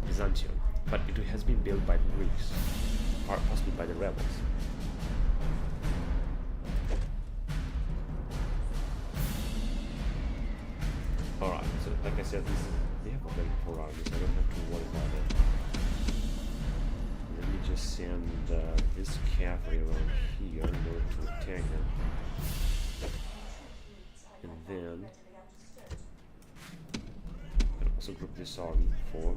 Byzantium. But it has been built by the Greeks. Or possibly by the rebels. Alright, so like I said, they have a very poor army, so I don't have to worry about it. Let me just send this cavalry around here in order to attack them. And then I can also group this army for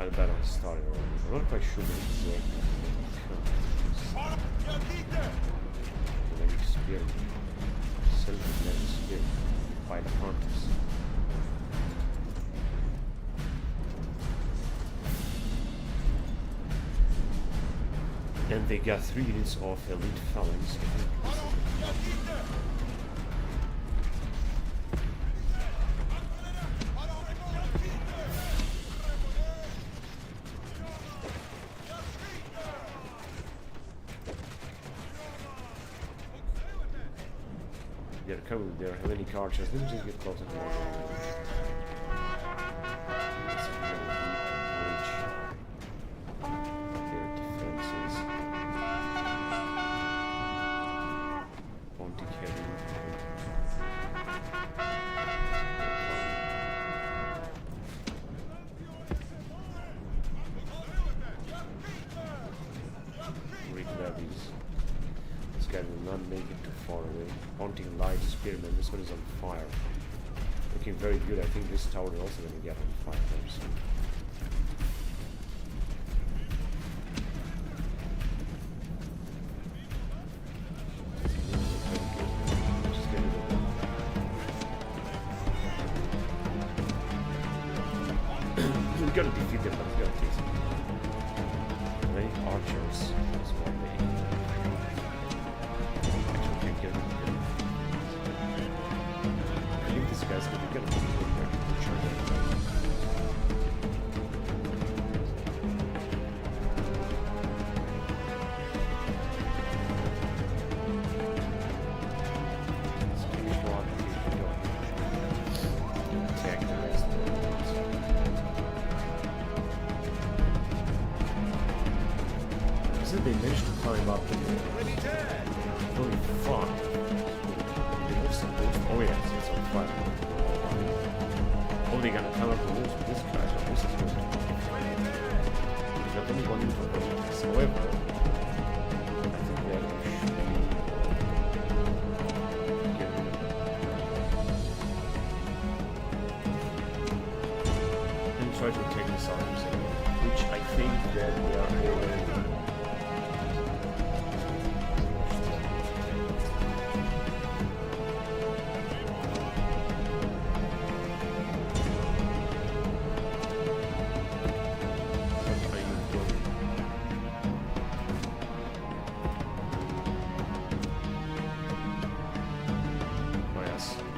the battle has started already. I'm not quite sure what exactly. Magnetic spear. Self-magnetic spear. By the hunters. And they got 3 units of elite phalanx. They're coming with their Hellenic archers. Let me just get closer to one. Let's reach their defenses. Pontic heavy. Greek levies. This guy will not make it too far away. Pontic light spearman, this one is on fire. Looking very good. I think this tower is also going to get on fire very soon. Just get rid of them. We gotta defeat them, but we gotta take some. Many archers. That's why they. This guy's gonna be good. Really fun. Oh yeah, it's on fire. Oh, they got a ton of rules with this guy, so this is going to be difficult. There's not only one info for this. However, I think that we should be getting... Let me try to take this out, which I think that we are already...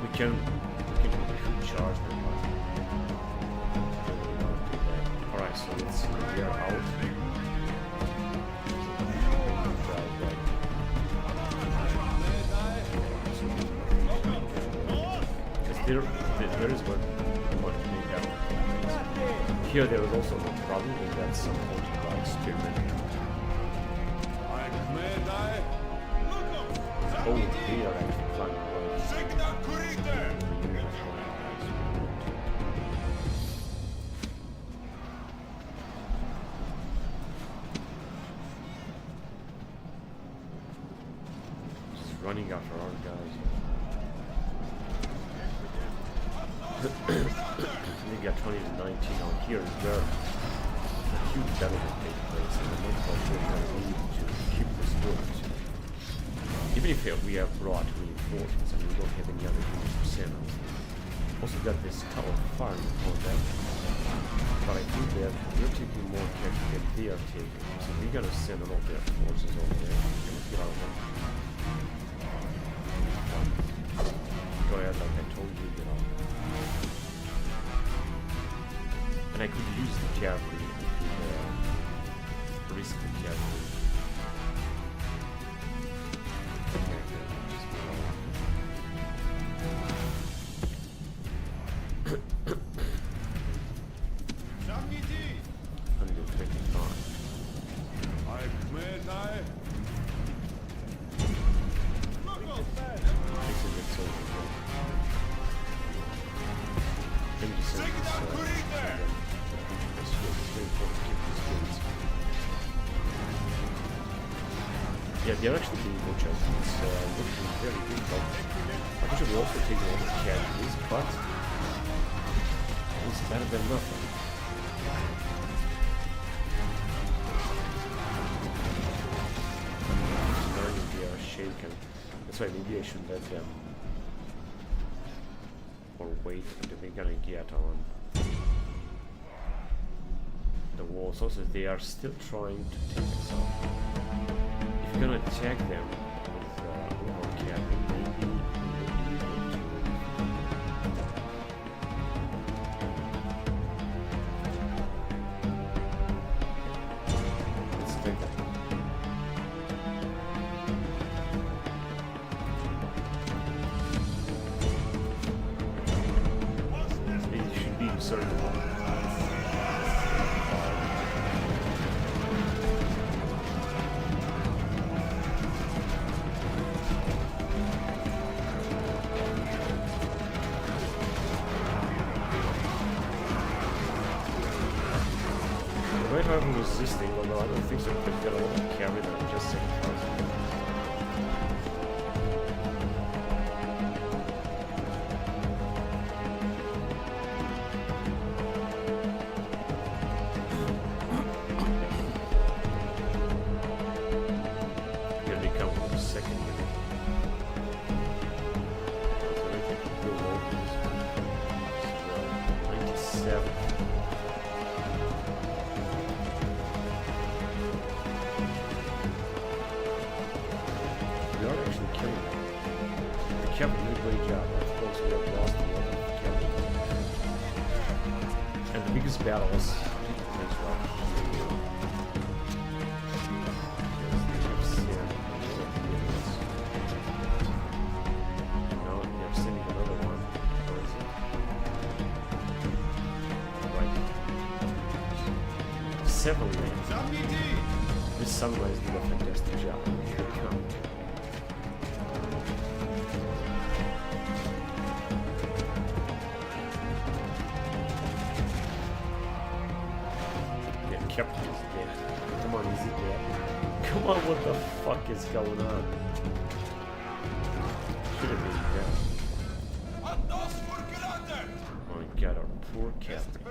We can charge them. Alright, so let's see, we are out. There is one make out. Here there is also no problem with that some multiple experiment. Oh, we are actually flying away. Just running after our guys. We got 20 to 19 on here is where a huge battle will take place, and I'm not quite sure how we need to keep this going. Even if we have brought reinforcements and we don't have any other units to send out. Also got this tower of fire on that. But I think that we're taking more care than they are taking. So we gotta send all their forces over there and get out of them. Go ahead, like I told you, get out. And I could use the cavalry, risk the cavalry. Yeah, they're actually doing good job. It's looking very good, but actually we also taking all the casualties, but it's better than nothing. They are shaken. That's why maybe I should let them or wait until they're gonna get on the walls. Also, they are still trying to take us out. If you're gonna attack them with overcapping, maybe let's take that. It should be certain. Resisting, although I don't think so because they're all carry them just 7,000. Here they come with the second unit. So I think we'll go over this one. 97. Cavalry did a great job. Of course, we have lost the other cavalry. And the biggest battles is right here. No, they're sending another one. Where is it? Right. Several lanes. This Sunrise did a fantastic job. Here they come. Yeah, Captain is dead. Come on, is he dead? Come on, what the fuck is going on? Should have been dead. Oh my god, our poor captain.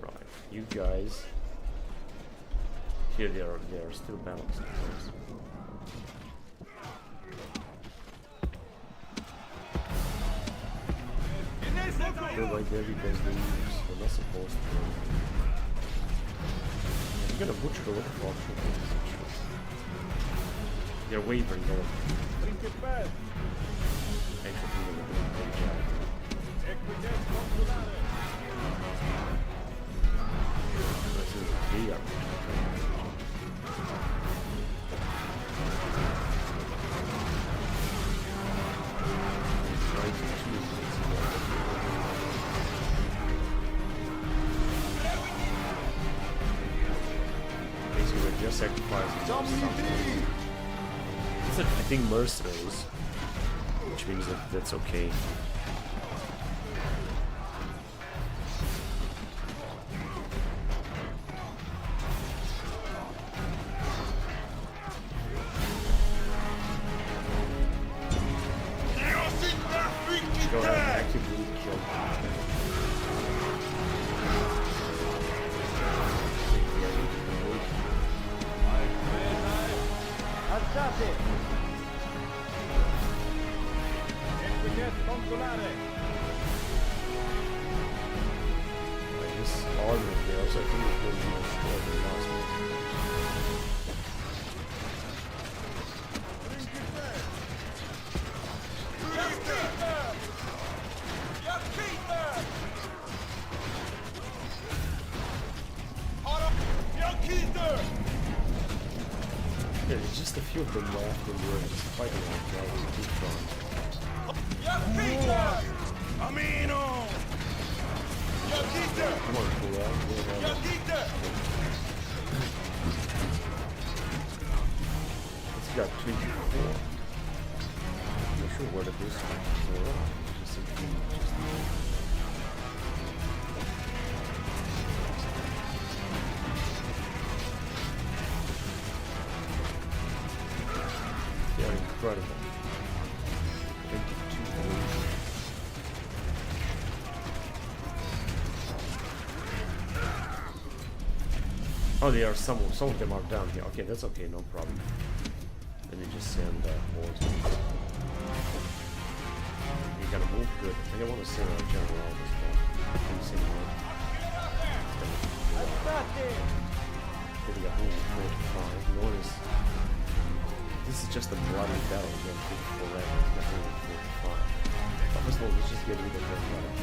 Right, you guys. Here they are still balanced, of course. They're right there because they're not supposed to. You're gonna butcher the little fox. They're wavering there. Actually, they're doing a great job. They are. Basically, we're just sacrificing something. It's I think mercenaries, which means that that's okay. Go ahead and actively kill. This armor there, so I think it's going to be destroyed in the last one. Yeah, there's just a few of them left and we're just fighting our guys in two fronts. Come on, pull out. It's got 24. I'm not sure what it is. Just simply they are incredible. 22 points. Oh, they are some of them are down here. Okay, that's okay, no problem. Let me just send horse. You gotta move good. I think I want to send our general out as well. Can you send one? Okay, we got 145. Notice. This is just a bloody battle again, 54 rank, not 145. But first of all, let's just get rid of that battle.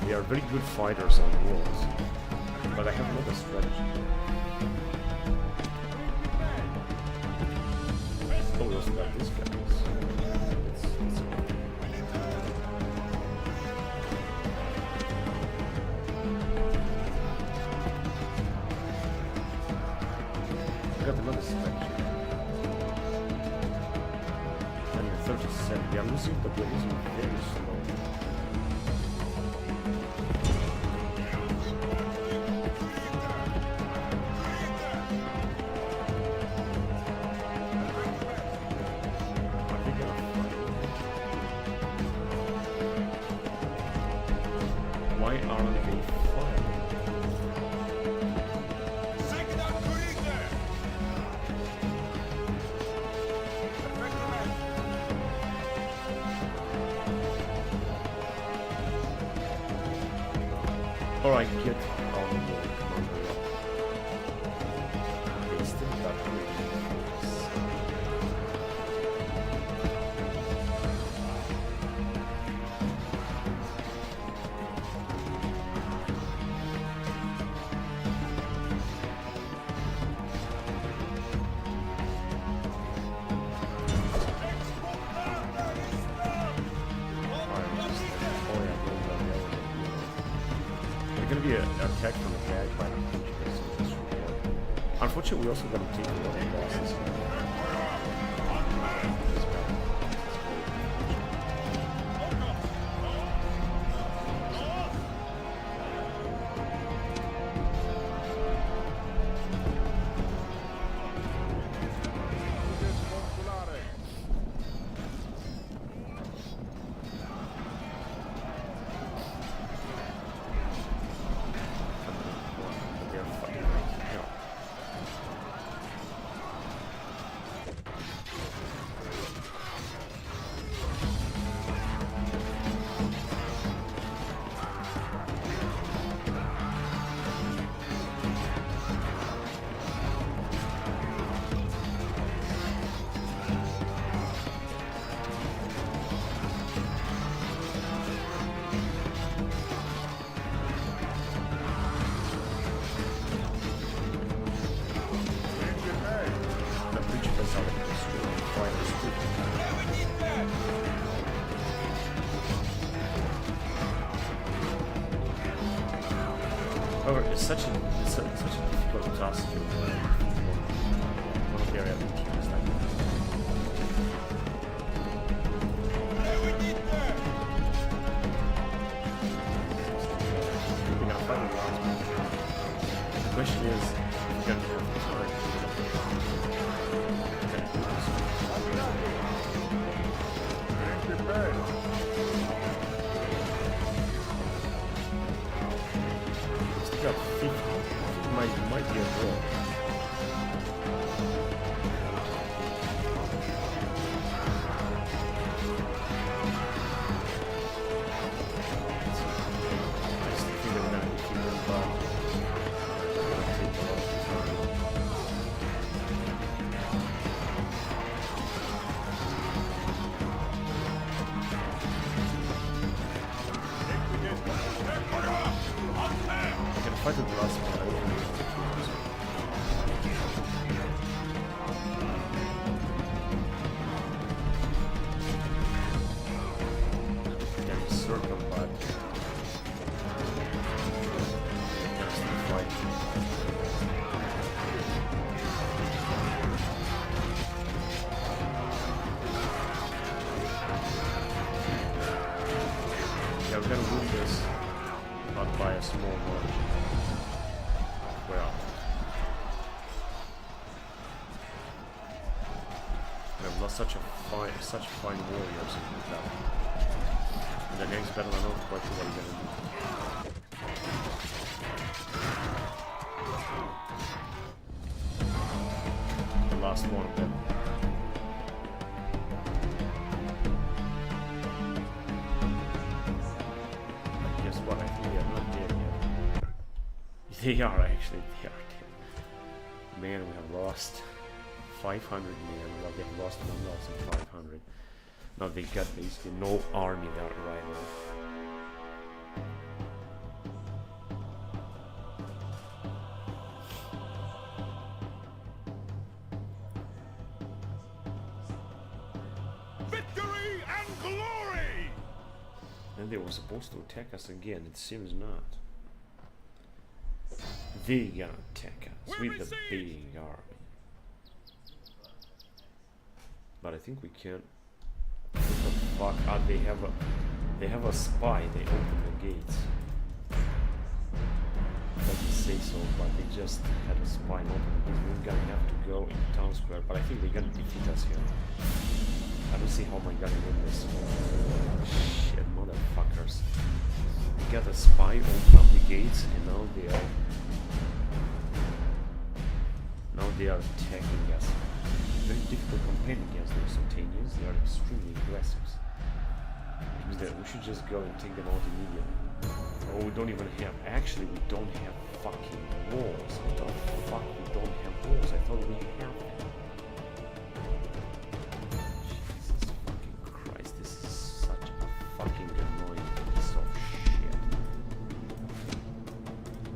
They are very good fighters on walls, but I have another strategy. Oh, we also got this guy. I got another strategy. And 37. We are losing, but we are losing very slow. Alright, get on the wall. Come on, hurry up. They still got gonna be an attack from the back by the unfortunately, we also gotta take a lot of losses. However, it's such a difficult task to one of their teams like that. We're gonna fight the last one. The question is, we're gonna have time. Got 50. Might be a draw. I still think they're gonna keep them back. Take a lot of time. Fight with the last one. Damn circle, but that's the fight. Yeah, we're gonna win this, but by a small margin. Well, we have lost such fine warriors in the battle. In the next battle, I'm not quite sure what we're gonna do. The last one of them. But guess what? I think they are not dead yet. They are actually, they are dead. Man, we have lost 500 men. Well, they have lost 1,500. Now they got basically no army that right now. Victory and glory! And they were supposed to attack us again. It seems not. They gonna attack us with the big army. But I think we can't. What the fuck? They have a spy. They open the gates. Doesn't say so, but they just had a spy open the gates. We're gonna have to go in town square, but I think they're gonna defeat us here. I don't see how am I gonna win this. Shit, motherfuckers. They got a spy, open up the gates, and now they are attacking us. Very difficult campaign against the Sultanians. They are extremely aggressive. Which means that we should just go and take them out immediately. Oh, we don't even have. Actually, we don't have fucking walls. What the fuck? We don't have walls. I thought we had them. Jesus fucking Christ! This is such a fucking annoying piece of shit.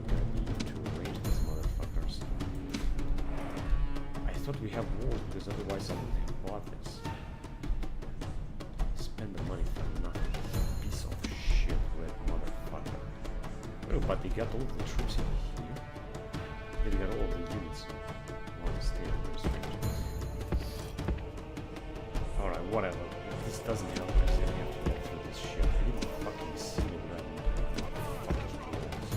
We need to arrange these motherfuckers. I thought we have walls because otherwise I wouldn't have bought this. Spend the money for nothing. Piece of shit, red motherfucker. Oh, but they got all the troops in here. Yeah, they got all the units. One state restrictions. Alright, whatever. If this doesn't help us, then we have to get through this shit. I didn't fucking see it right now. Fucking walls.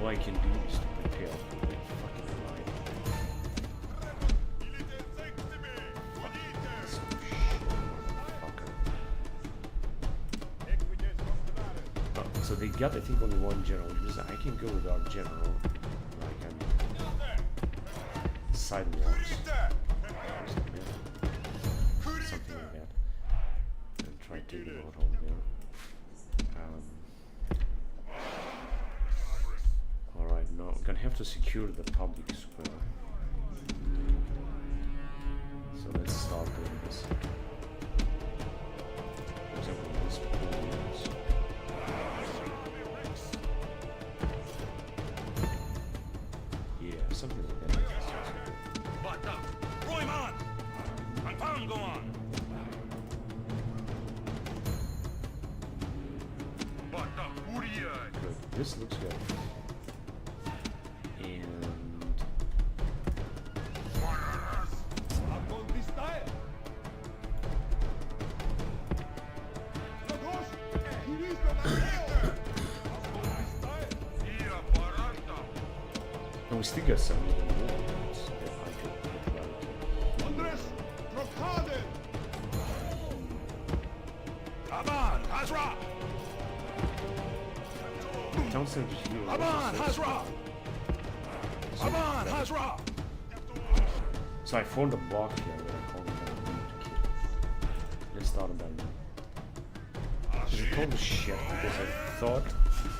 All I can do is to prepare for the fucking ride. Fucking piece of shit, motherfucker. So they got, I think, only one general. Because I can go with our general. Like, sidewalks. Something like that. And try to take them out over there. Alright, now we're gonna have to secure the public square. So let's start doing this. For example, this pool is. Yeah, something like that. Good. This looks good. And no, we still got some little walls that I could put right here. Town center here. So I found a block here that I called it let's start about now. Is it called shit because I thought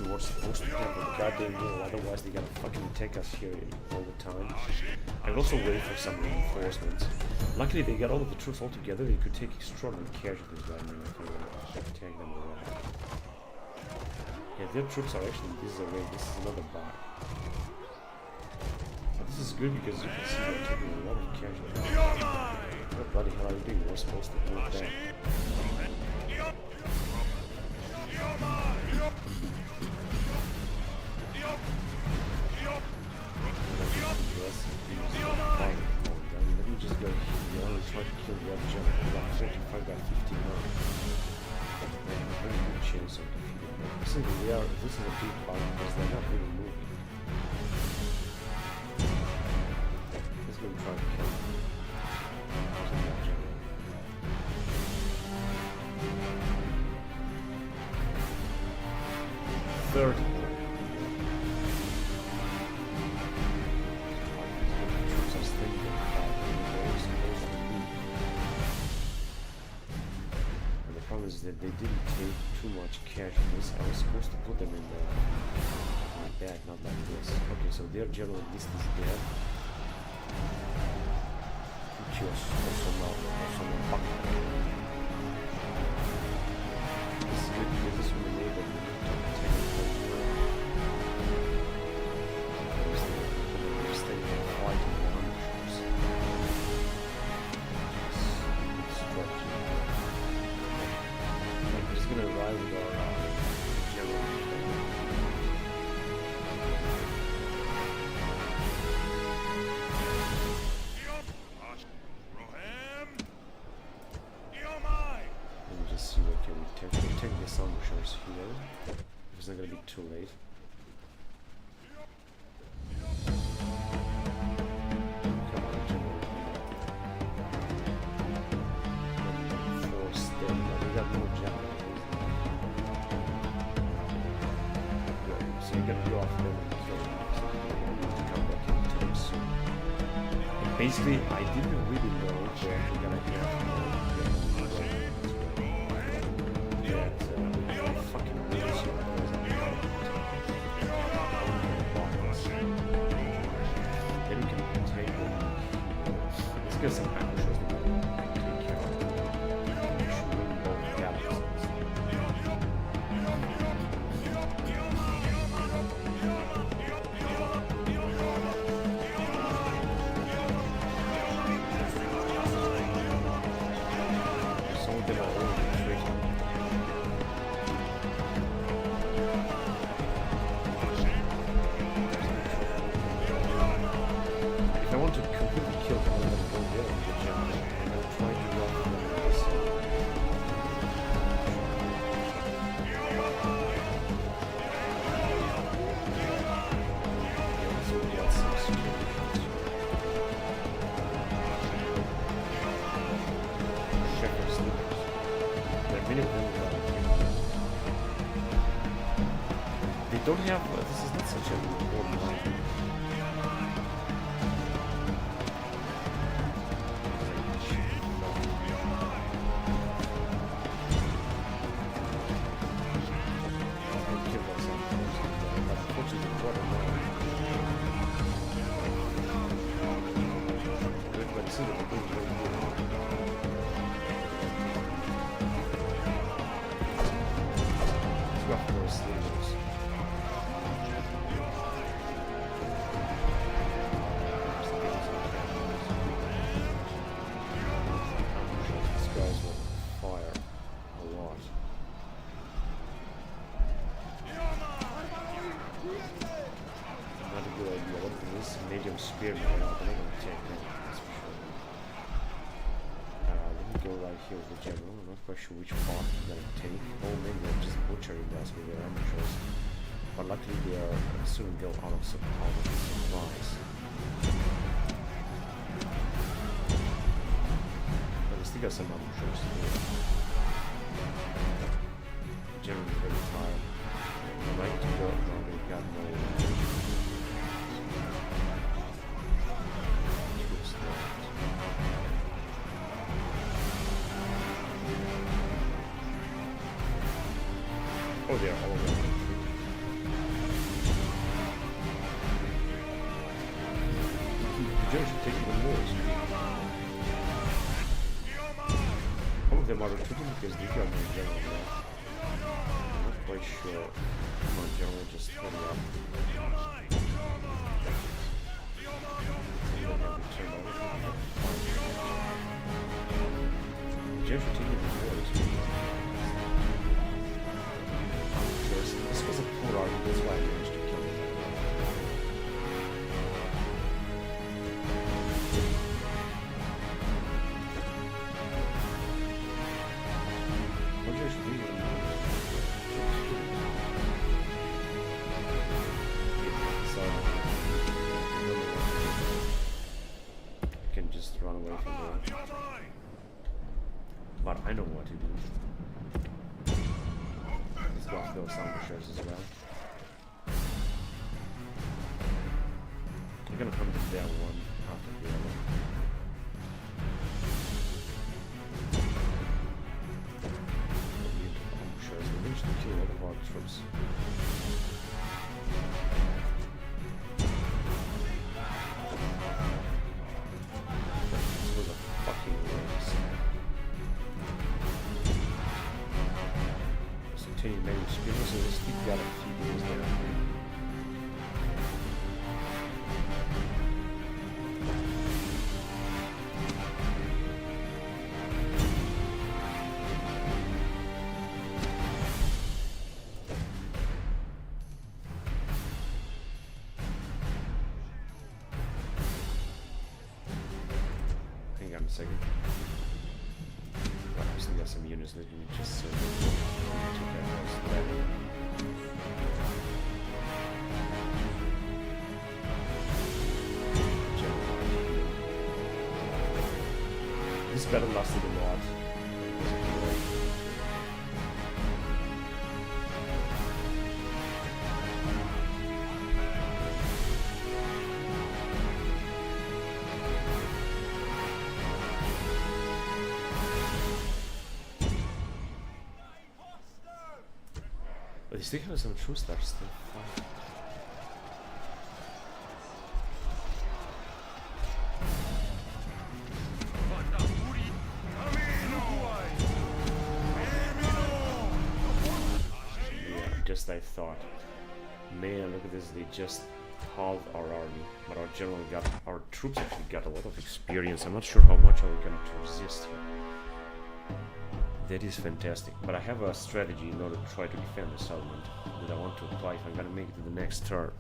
we were supposed to have a goddamn wall, otherwise they gotta fucking attack us here all the time. I would also wait for some reinforcements. Luckily they got all of the troops all together, they could take extraordinary casualties right now if we were to attack them around. Yeah, their troops are actually, this is a way, this is another bar. But this is good because you can see they're taking a lot of casualties. What bloody hell are you doing? We're supposed to move back. Let me just go here. You only try to kill the other general. About 35 by 59. They have a very good chance of defeating them. This is a big fight because they're not really moving. Let's go try to kill them. Third. Is that they didn't take too much casualties. I was supposed to put them in my bag, not like this. Okay, so their general list is dead. Which was also not buck. This is good because this will enable me to attack the We're staying and fighting the troops. Structure. I'm just gonna ride with our general. Let me just see what can we take. We'll take the ambushers here. If it's not gonna be too late. Come on, general. Force them. We got no general. So you gotta be off them and kill them. So you need to come back anytime soon. And basically, I didn't really know that we're gonna have get some ambushes that we can take care of. We should win both battles. Some of them are already retreating. If I want to completely kill them, I'm going to go there with the general and I'll try to rock them with this. Shepherd sleepers. There are many of them that are here. They don't have. This is not such a important line. Medium spearman, I'm not gonna take that, that's for sure. Let me go right here with the general. I'm not quite sure which part I'm gonna take. Oh, maybe I'm just butchering us with their amateurs. But luckily they are soon go out of supplies. But we still got some amateurs to do. Generally very tired. I like to go, no, we got no. Oh, they're all over. The Jones should take even more. Some of them are retreating because they got no general left. I'm not quite sure. Come on, general, just hurry up. The Jones should take even more. This was a poor army, that's why I managed to kill him. What do you actually do? I can just run away from there. But I know what to do. Let's go off those ambushes as well. I'm gonna come to there one after the other. Ambushes, we managed to kill all of our troops. This was a fucking race. 10 manuscripts, so let's keep got a few days there. Hang on a second. Well, I still got some units that you just this battle lasted a lot. But they still have some true stars still. Fine. just I thought. Man, look at this, they just halved our army. But our troops actually got a lot of experience. I'm not sure how much are we going to resist here. That is fantastic. But I have a strategy in order to try to defend the settlement that I want to apply if I'm going to make it to the next turn.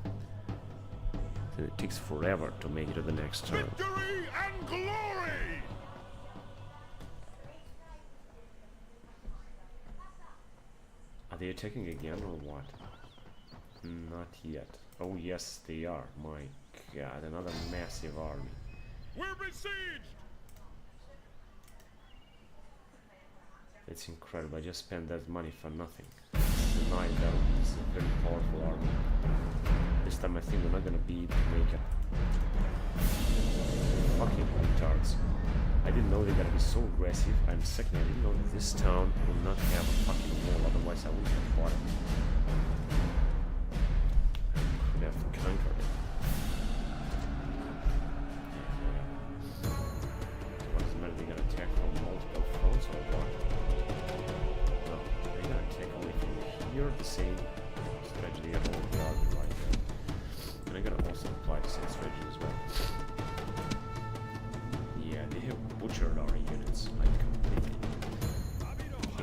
And it takes forever to make it to the next turn. Victory and glory! Are they attacking again or what? Not yet. Oh yes, they are. My god, another massive army. We're besieged! It's incredible. I just spent that money for nothing. Denied that it's a very powerful army. This time I think we're not gonna be able to make it. Fucking retards. I didn't know they're gonna be so aggressive, and secondly, I didn't know that this town will not have a fucking wall, otherwise I wouldn't have bought it. I could have conquered it. So what does it matter? They're gonna attack from multiple fronts or what? No, they're gonna attack only from here, the same strategy they got all the army right there. And I'm gonna also apply the same strategy as well. Yeah, they have butchered our units, like completely.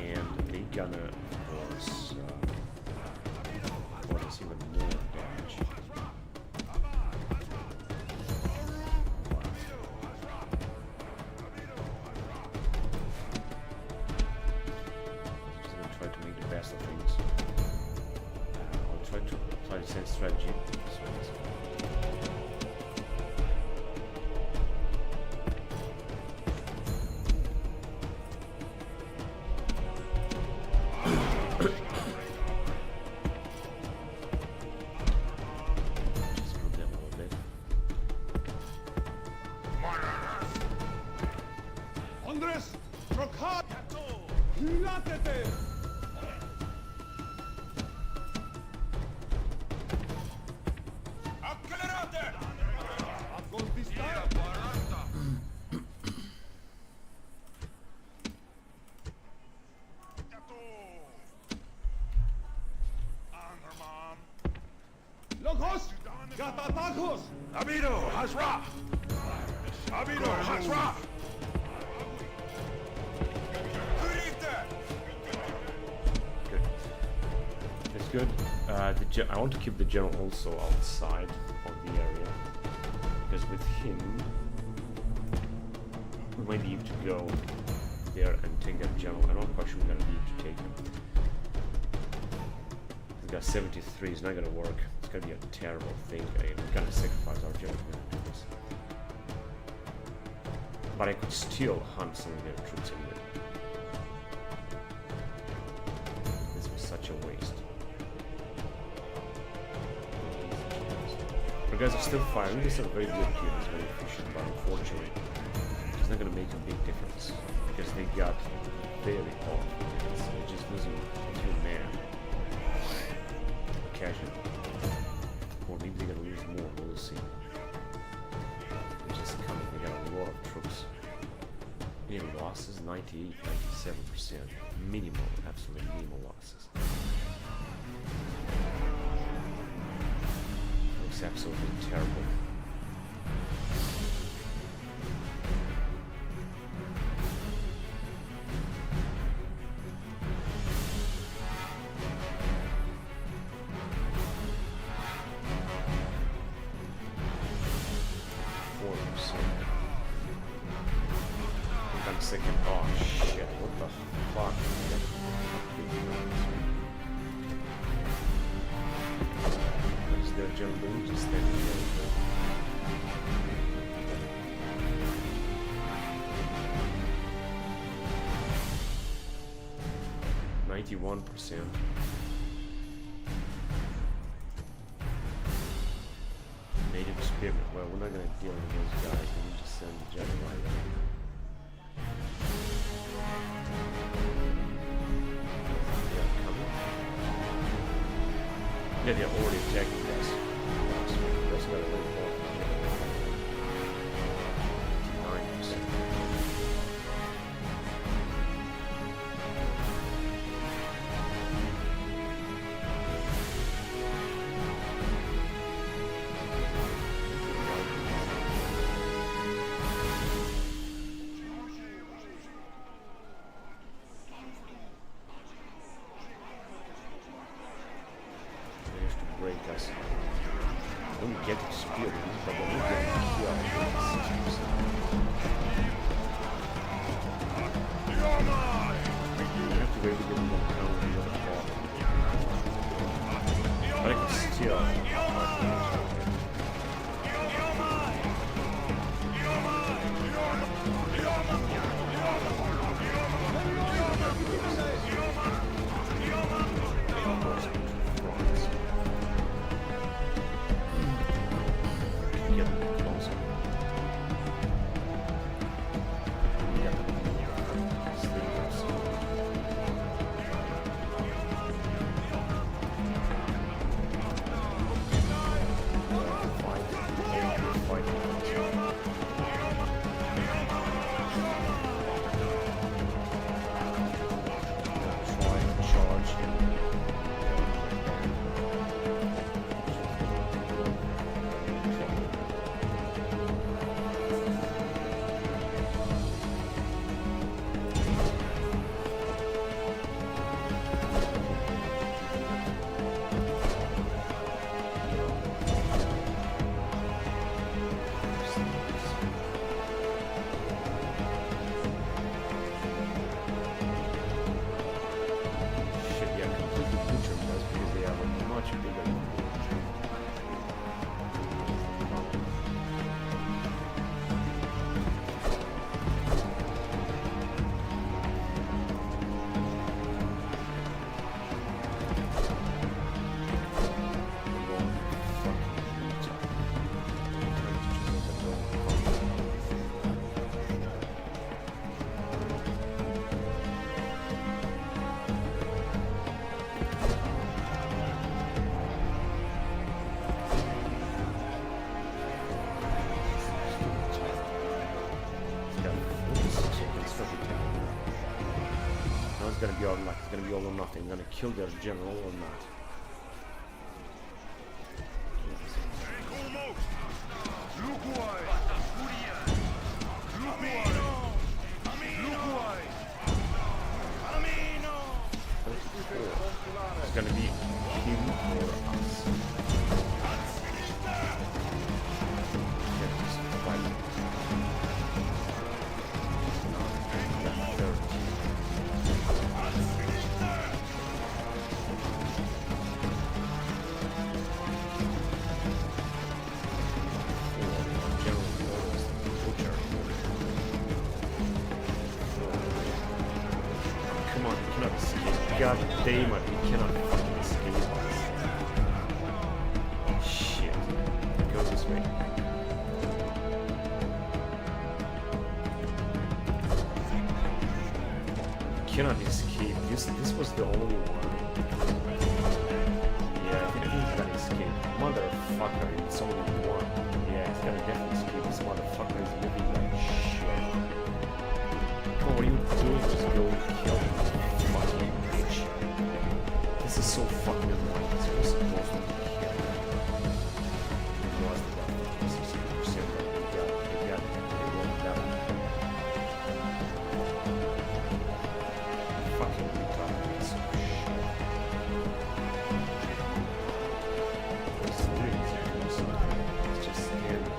And they gonna, of course, cause us even more damage. I'm just gonna try to make the best of things. I'll try to apply the same strategy. Amido, Hazra! Amido, Hazra! Good. That's good. I want to keep the general also outside of the area, because with him we might be able to go there and take that general. I'm not quite sure we're gonna be able to take him. He's got 73. It's not gonna work. It's gonna be a terrible thing. We gotta sacrifice our general to do this. But I could still hunt some of their troops in there. This was such a waste. Our guys are still firing. This is a very good unit. It's very efficient, but unfortunately, it's not gonna make a big difference because they got very powerful units. They're just losing a few men. Casual. Or maybe they're gonna lose more, we'll see. They're just coming, they got a lot of troops. Any losses? 98, 97%. Minimal, absolutely minimal losses. Looks absolutely terrible. Second. Oh shit, what the fuck? Is there a general just standing there? 91%. Native spirit. Well, we're not gonna deal with those guys. We need to send the general right there. Yeah, they're already attacking us. That's got a little more. 9%. break us. Don't get experience, but when we get killed, 60%. I have to wait to get them down to the other part. But I can still. It's gonna be all like it's gonna be all or nothing. I'm gonna kill their general or not. It's gonna be him or us. Get this fight. God damn it, we cannot fucking escape us. Shit. Go this way. Cannot escape. This was the only one. Yeah, I think he's gonna escape. Motherfucker, it's only one. Yeah, he's gonna definitely escape. This motherfucker is moving like shit. Come on, what are you doing? Just go and kill him. Fucking bitch. This is so fucking annoying. It's supposed to be killed. It was the 60% that they got it down. Fucking retarded piece of shit. What's the doing? It's just scary.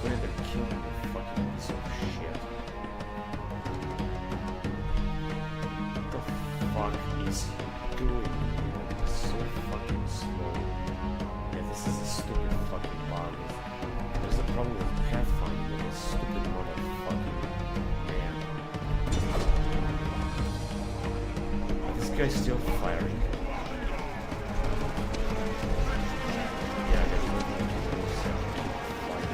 Why did they kill me? Why did they kill me? Fucking piece of shit. What is he doing? It's so fucking slow. Yeah, this is a stupid fucking bug. There's a problem with Pathfinder with this stupid motherfucking man. This guy's still firing. Yeah, there's nothing to do except fight.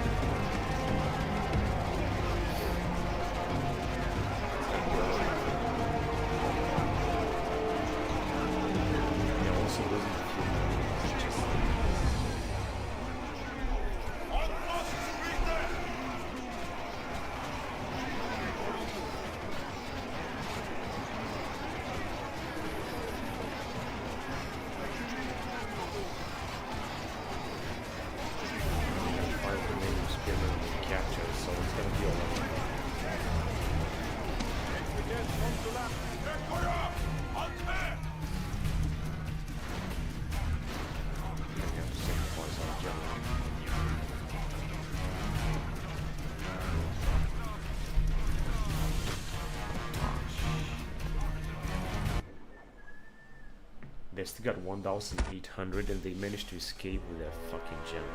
They still got 1,800 and they managed to escape with their fucking general.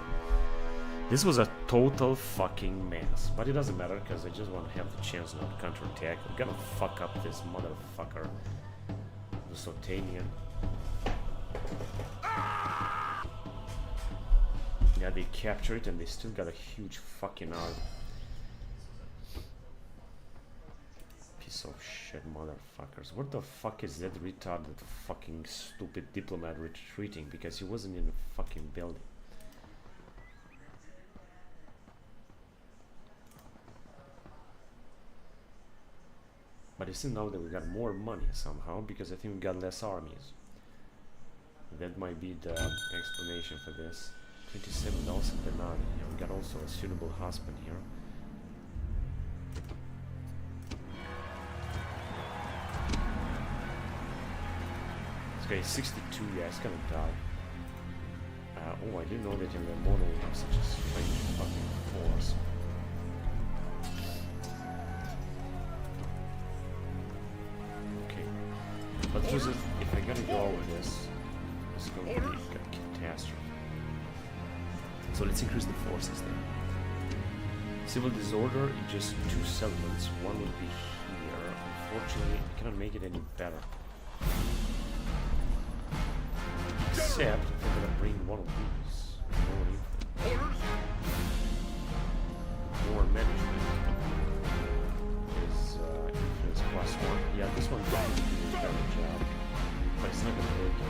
This was a total fucking mess. But it doesn't matter because I just want to have the chance now to counterattack. I'm gonna fuck up this motherfucker. The Sotanian. Yeah, they captured it and they still got a huge fucking army. Piece of shit motherfuckers. What the fuck is that retarded fucking stupid diplomat retreating? Because he wasn't in the fucking building. But you see now that we got more money somehow because I think we got less armies. That might be the explanation for this. 27,000 denarii. Yeah, we got also a suitable husband here. This guy is 62, yeah, he's gonna die. Oh, I didn't know that in the mono we have such a strange fucking force. Okay. But just if I gotta go with this, it's gonna be a catastrophe. So let's increase the forces there. Civil disorder, just 2 settlements. One would be here. Unfortunately, I cannot make it any better. Except I'm gonna bring one of these. More management is influence +1. Yeah, this one doesn't do a better job, but it's not gonna make it.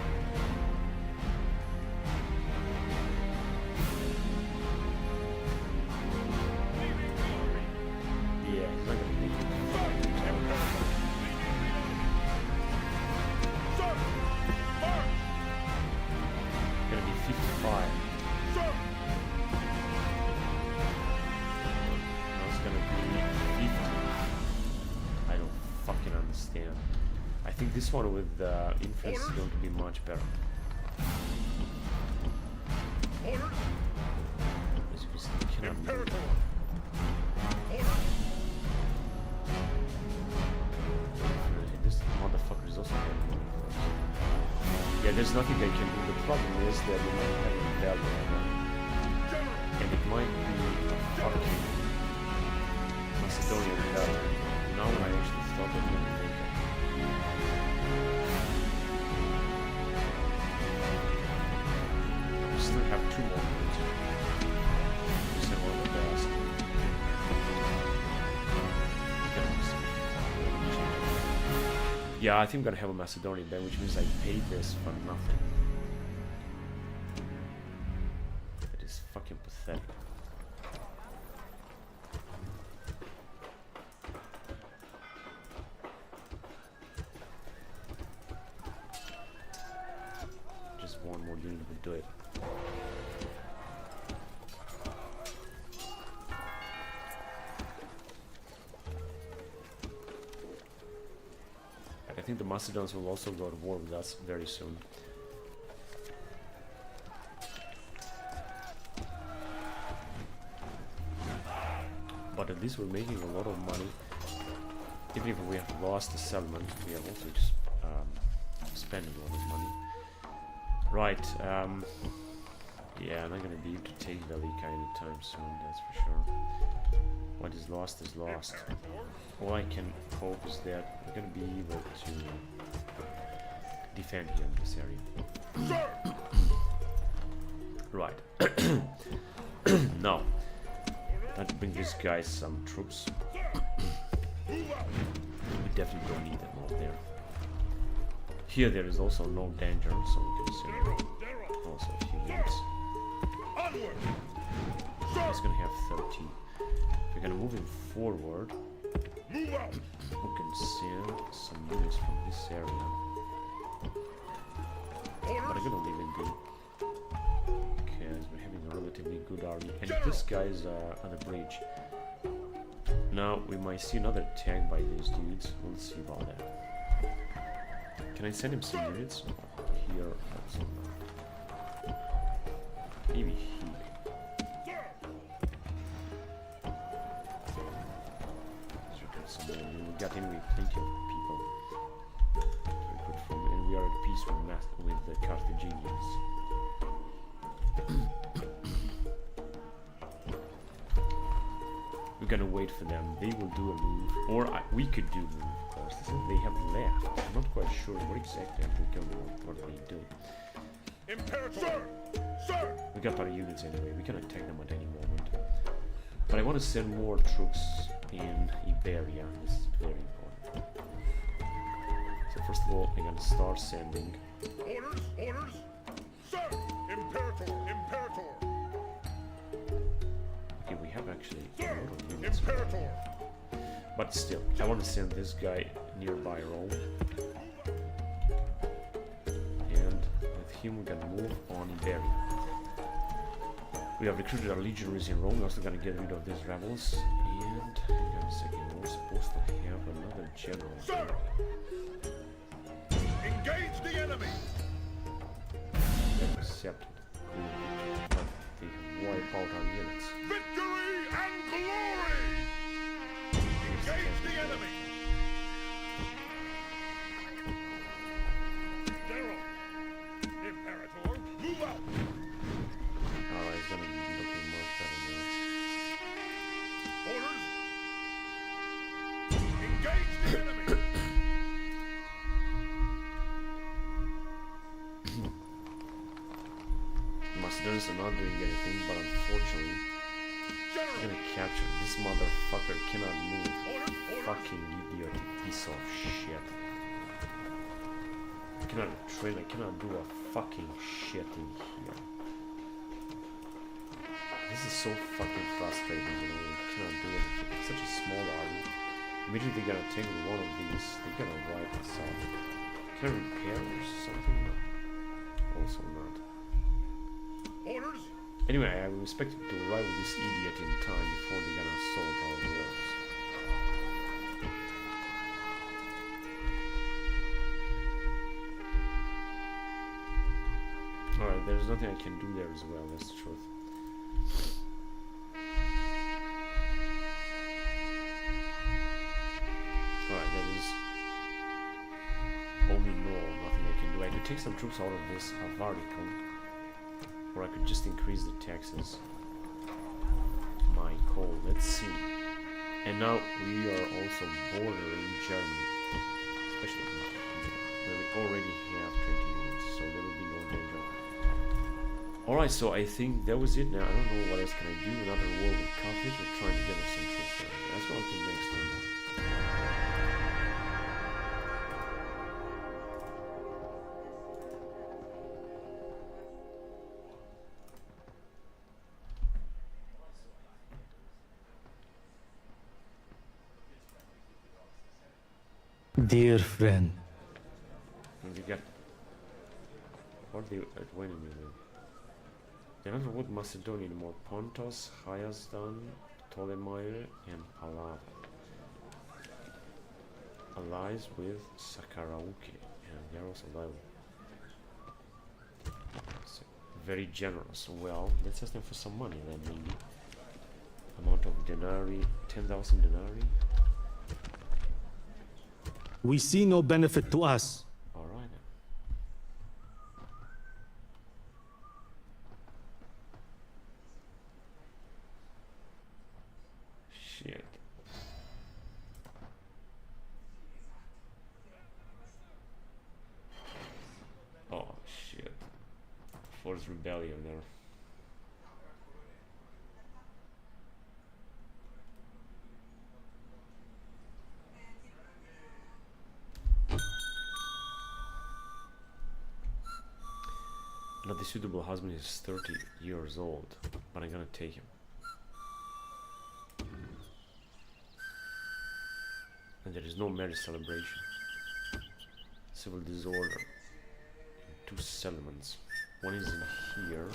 This one with influence is going to be much better. As you can see, you cannot move. This motherfucker is also getting more influence. Yeah, there's nothing they can do. The problem is that we might have a bellow, and it might be a fucking Macedonian bellow. Now I actually thought that we would make it. Still have 2 more minutes. Just have one of the best. Yeah, I think I'm gonna have a Macedonian then, which means I paid this for nothing. That is fucking pathetic. Just one more unit would do it. I think the Macedons will also go to war with us very soon. But at least we're making a lot of money. Even if we have lost the settlement, we have also just spent a lot of money. Right, yeah, I'm not gonna be able to take Velika anytime soon, that's for sure. What is lost is lost. All I can hope is that we're gonna be able to defend here in this area. Right. Now, let's bring these guys some troops. We definitely don't need them out there. Here there is also no danger, so we can send also a few units. It's gonna have 13. If we're gonna move him forward, we can send some units from this area. But I'm gonna leave it be. Because we're having a relatively good army. And this guy's on the bridge. Now we might see another attack by these dudes. We'll see about that. Can I send him some units? Here also. Maybe here. We got anyway plenty of people to recruit from, and we are at peace peace with the Carthaginians. We're gonna wait for them. They will do a move, or we could do a move, of course. They have left. I'm not quite sure what exactly what are they doing. Imperator! Sir! We got our units anyway. We can attack them at any moment. But I want to send more troops in Iberia. This is very important. So first of all, I'm gonna start sending. Orders! Orders! Sir! Imperator! Imperator! Okay, we have actually a Sir! lot of units. Imperator! But still, I want to send this guy nearby Rome. And with him we're gonna move on Iberia. We have recruited our legionaries in Rome. We're also gonna get rid of these rebels. And hang on a second, we're supposed to have another general. Sir! Engage the enemy! Accepted. But they wipe out our units. Victory and glory! Engage the enemy! General! Imperator, move out! Alright, it's gonna be looking much better now. Orders! Engage the enemy! Macedonians are not doing anything, but unfortunately, I'm gonna capture this motherfucker. Cannot move. Fucking idiot, piece of shit. I cannot train. I cannot do a fucking shit in here. This is so fucking frustrating. You know, you cannot do anything. It's such a small army. Immediately they're gonna take one of these. They're gonna wipe us out. Can I repair or something? No. Also not. Orders! Anyway, I'm expecting to arrive with this idiot in time before they're gonna assault our walls. Alright, there's nothing I can do there as well, that's the truth. Alright, there is only nothing I can do. I could take some troops out of this Avaricum. Or I could just increase the taxes. My call, let's see. And now we are also bordering Germany. Especially where we already have 20 units, so there will be no danger. Alright, so I think that was it now. I don't know what else can I do. Another war with Carthage. We're trying to gather some troops there. That's what I'll do next time. Dear friend, And we got what they winning with. They're not with Macedonia anymore. Pontus, Hayasdan, Ptolemy, and Alava. Allies with Sakarauke, and they're also loyal. So, very generous. Well, let's ask them for some money then, maybe. Amount of denarii, 10,000 denarii. we see no benefit to us. Alright then. Shit. Oh shit. Forced rebellion there. Not the suitable husband is 30 years old, but I'm gonna take him. And there is no marriage celebration. Civil disorder. 2 settlements. One is in here.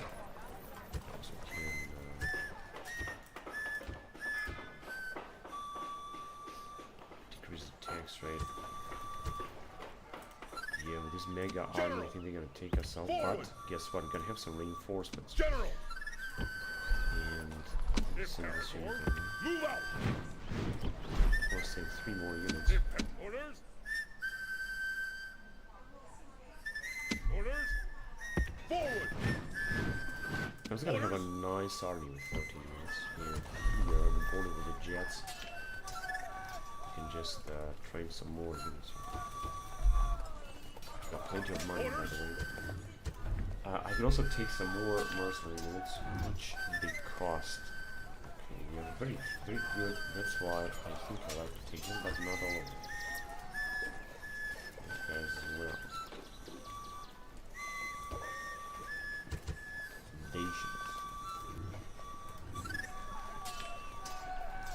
Also can decrease the tax rate. Yeah, with this mega army, I think they're gonna take us out. But guess what? We're gonna have some reinforcements. General! And send this unit in. Move out! Or send 3 more units. Orders! I was gonna have a nice army with 14 units here. The border with the jets. You can just train some more units. Got plenty of money, by the way. I can also take some more mercenary units, which they cost. Okay, we are very good. That's why I think I like to take them, but not all of them. These guys as well.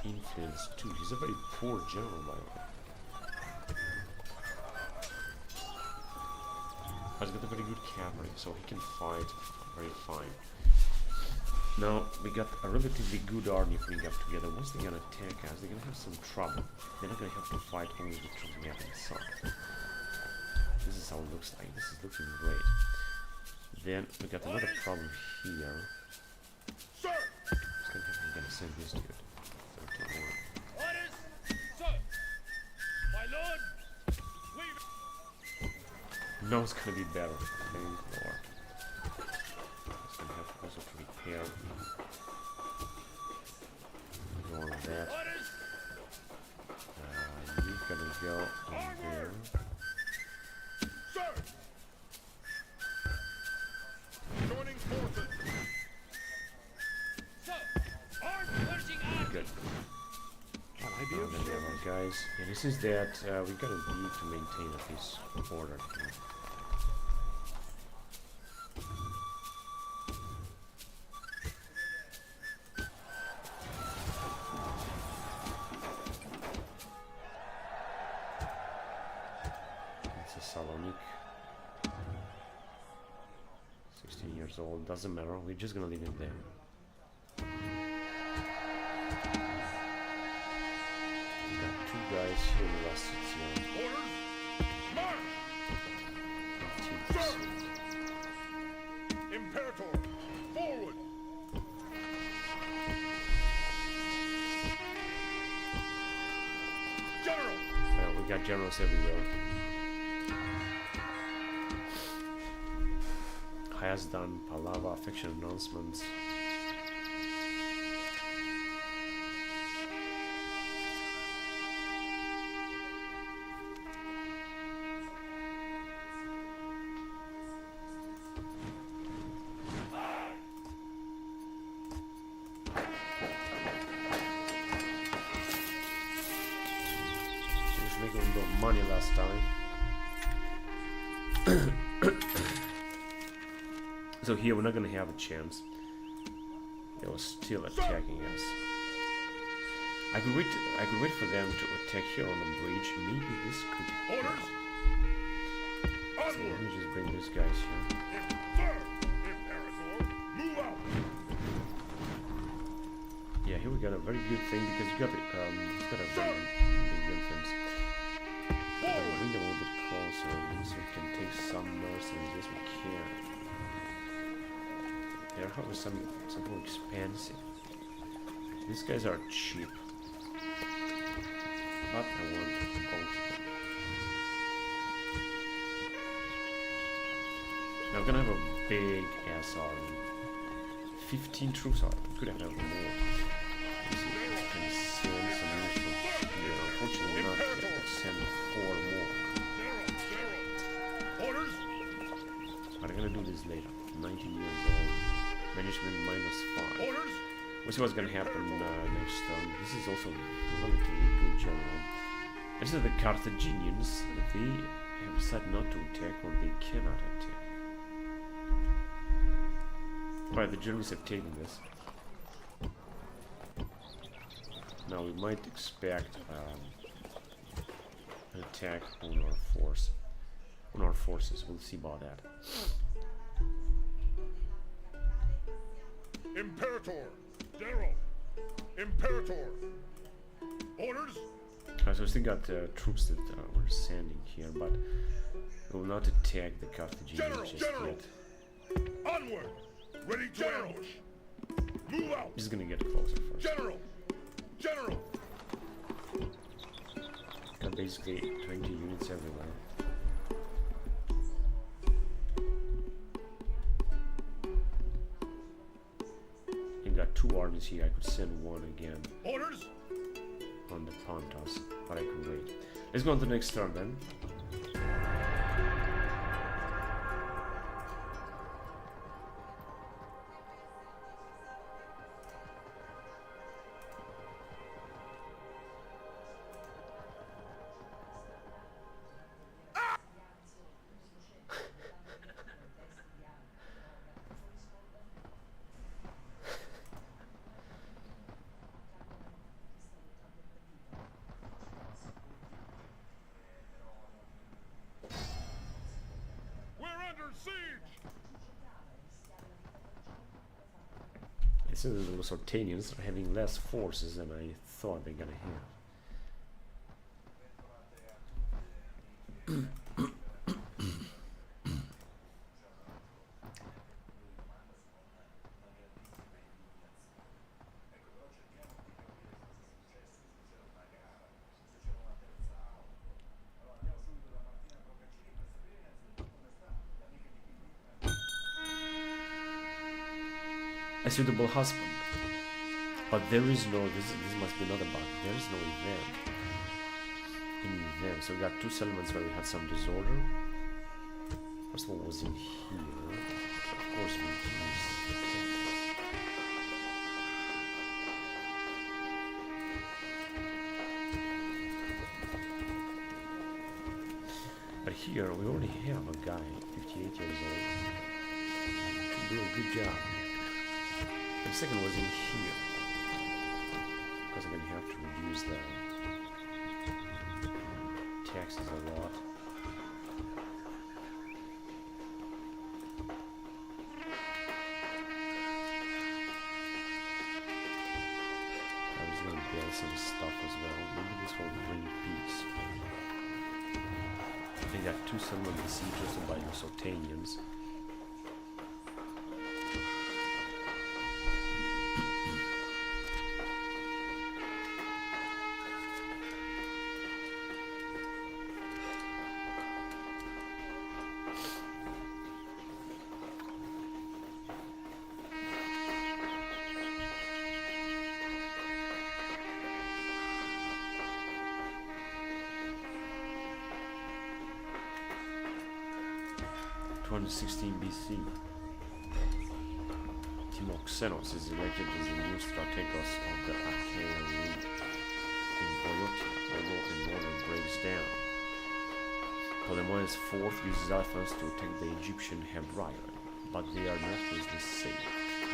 Influence 2. He's a very poor general, by the way. But he's got a very good cavalry, so he can fight very fine. Now, we got a relatively good army putting up together. Once they're gonna attack us, they're gonna have some trouble. They're not gonna have to fight only the troops we have inside. This is how it looks like. This is looking great. Then, we got another problem here. Sir! I'm gonna send this dude. 31. Orders, sir! My lord! No, it's gonna be better. Thank Lord. Just gonna have also to repair all of that. You're gonna go in there. Sir! Joining forces! Sir! Arm pushing on! Good. Then we have our guys. And this is that we gotta need to maintain at least order here. Salonique. 16 years old, doesn't matter, we're just gonna leave him there. We got two guys here in the last 6 years. Orders! March! 15%. Imperator! Forward! General! Well, we got generals everywhere. Has done Palava affection announcements. She was making a lot of money last time. So here we're not gonna have a chance. They were still attacking us. I could wait for them to attack here on the bridge. Maybe this could help. Orders! So let me just bring these guys here. Sir! Imperator! Move out! Yeah, here we got a very good thing because you got he's got a very big influence. Bring them a little bit closer so we can take some mercenaries. Yes, we can. They're probably something expensive. These guys are cheap. But I want both of them. Now we're gonna have a big ass army. 15 troops are. We could have more. Let's see if we can send some units from here. Unfortunately not yet. Let's send 4 more. Orders! But I'm gonna do this later. 19 years old. Management -5. Orders! We'll see what's gonna happen next turn. This is also a relatively good general. This is the Carthaginians. They have decided not to attack or they cannot attack. Right, the Germans have taken this. Now we might expect an attack on our forces. We'll see about that. Imperator! General! Imperator! Orders! So we still got troops that we're sending here, but we will not attack the Carthaginians just yet. Onward! Ready to ambush! Move out! Just gonna get closer first. General! General! Got basically 20 units everywhere. 2 armies here. I could send one again. Orders. On the Pontas, but I could wait. Let's go on to the next turn then. It seems the Lusitanians are having less forces than I thought they're gonna have. A suitable husband, but there is no. This must be another bug. There is no event. Any event? So we got 2 settlements where we had some disorder. First one was in here. Of course, we use. But here we already have a guy, 58 years old, do a good job. The second was in here, because I'm going to have to reduce the taxes a lot. I was going to build some stuff as well. Maybe this will bring peace. They got 2 settlements besieged by the Sultanians. 216 BC. Timoxenos is elected as the new strategos of the Achaean League. In Boeotia, although the northern breaks down. Ptolemy IV uses elephants to attack the Egyptian Hebrides, but they are miraculously saved.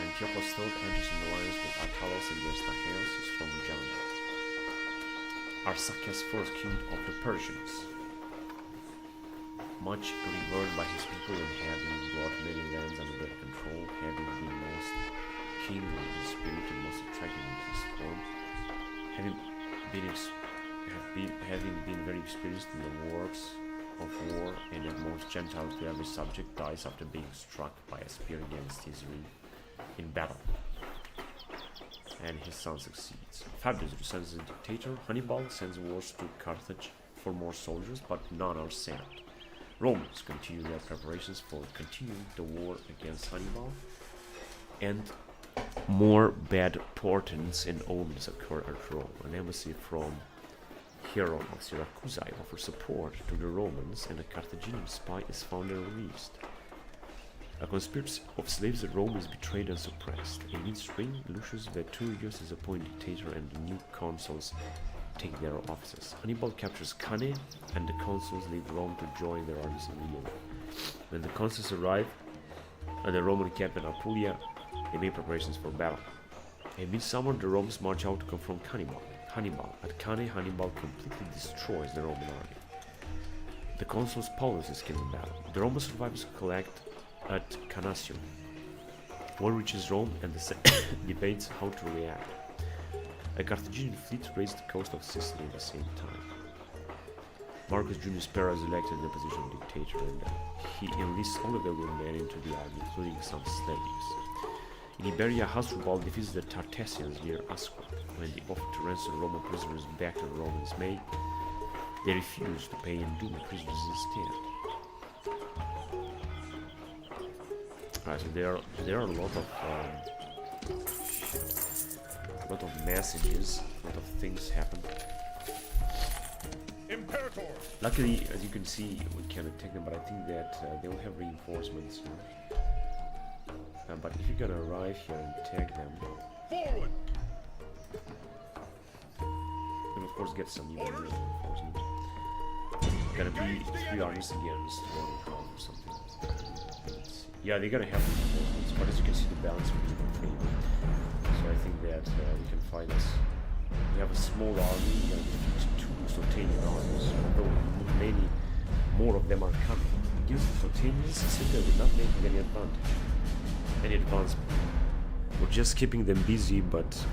Antiochus III enters an alliance with Attalos against Achaeus, his strong giant. Arsaces I, king of the Persians. Much revered by his people and having brought many lands under their control, having been most kingly in spirit and most attractive in his form, having been very experienced in the works of war, and at most gentle to every subject, dies after being struck by a spear against his ring in battle. And his son succeeds. Fabius resigns as a dictator. Hannibal sends wars to Carthage for more soldiers, but none are sent. Romans continue their preparations for continuing the war against Hannibal, and more bad portents and omens occur at Rome. An embassy from Hieron of Syracuse offers support to the Romans, and a Carthaginian spy is found and released. A conspiracy of slaves at Rome is betrayed and suppressed. In mid-spring, Lucius Veturius is appointed dictator, and the new consuls take their offices. Hannibal captures Cannae, and the consuls leave Rome to join their armies in Europe. When the consuls arrive at the Roman camp in Apulia, they make preparations for battle. In midsummer, the Romans march out to confront Hannibal. At Cannae, Hannibal completely destroys the Roman army. The consuls Paulus is killed in battle. The Roman survivors collect at Cannacium. War reaches Rome, and the Senate debates how to react. A Carthaginian fleet raids the coast of Sicily at the same time. Marcus Junius Pera is elected in the position of dictator, and he enlists all available men into the army, including some slaves. In Iberia, Hasdrubal defeats the Tartessians near Ascra. When they offer to ransom Roman prisoners back to the Romans' made, they refuse to pay and doom the prisoners instead. Alright, so there are a lot of A lot of messages, a lot of things happen. Imperators! Luckily, as you can see, we can attack them, but I think that they will have reinforcements here. But if you're gonna arrive here and attack them, Forward! then of course get some even reinforcements. Gonna be 3 armies against 1 or something. Let's see. Yeah, they're gonna have reinforcements, but as you can see, the balance will be in favor. So I think that we can fight this. We have a small army, we're gonna defeat 2 Sotanian armies, although many more of them are coming. Against the Sotanians, Scythia would not make any advantage. Any advancement. We're just keeping them busy, but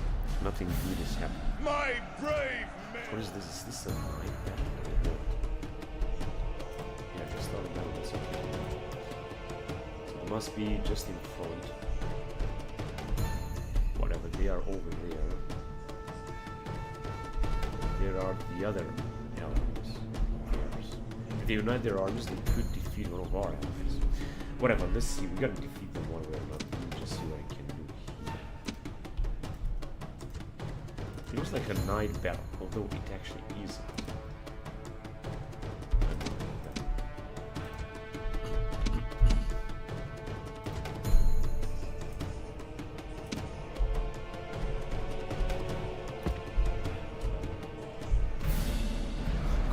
nothing good is happening. My brave men! What is this? Is this a night battle? Yeah, just not a battle, that's okay. So it must be just in front. Whatever, they are over there. There are the other allies. If they unite their armies, they could defeat one of our allies. Whatever, let's see, we gotta defeat them one way or another. Let me just see what I can do here. It looks like a night battle, although it actually isn't.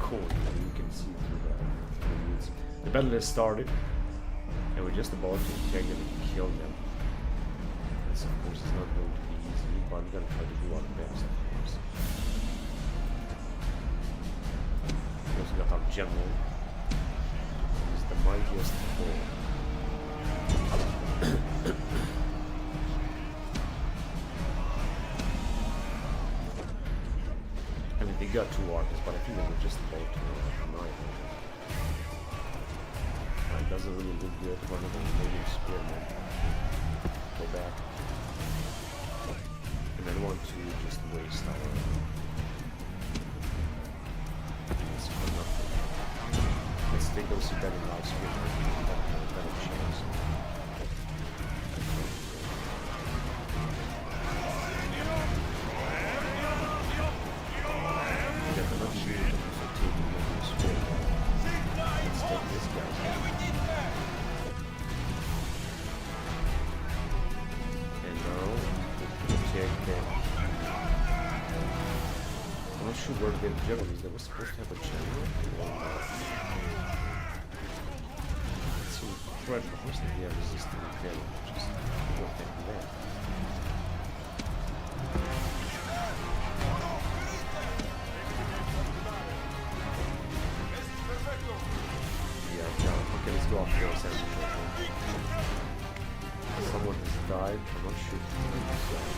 Cool, you can see through the woods. The battle has started. And we're just about to attack them and kill them. This, of course, is not going to be easy, but we're gonna try to do our best, of course. We also got our general. He's the mightiest of all. I mean, they got 2 armies, but I think they were just about to annoy them. It doesn't really look good. One of them maybe experiment. Go back. And I don't want to just waste our this for nothing. Let's take those better lives with a better chance. Let's take this guy. I'm not sure where the general is. They were supposed to have a general. It's incredible. Of course they are resisting the general. Just go back there. Yeah, okay, let's go off the assassin. Someone has died. I'm not sure who has died.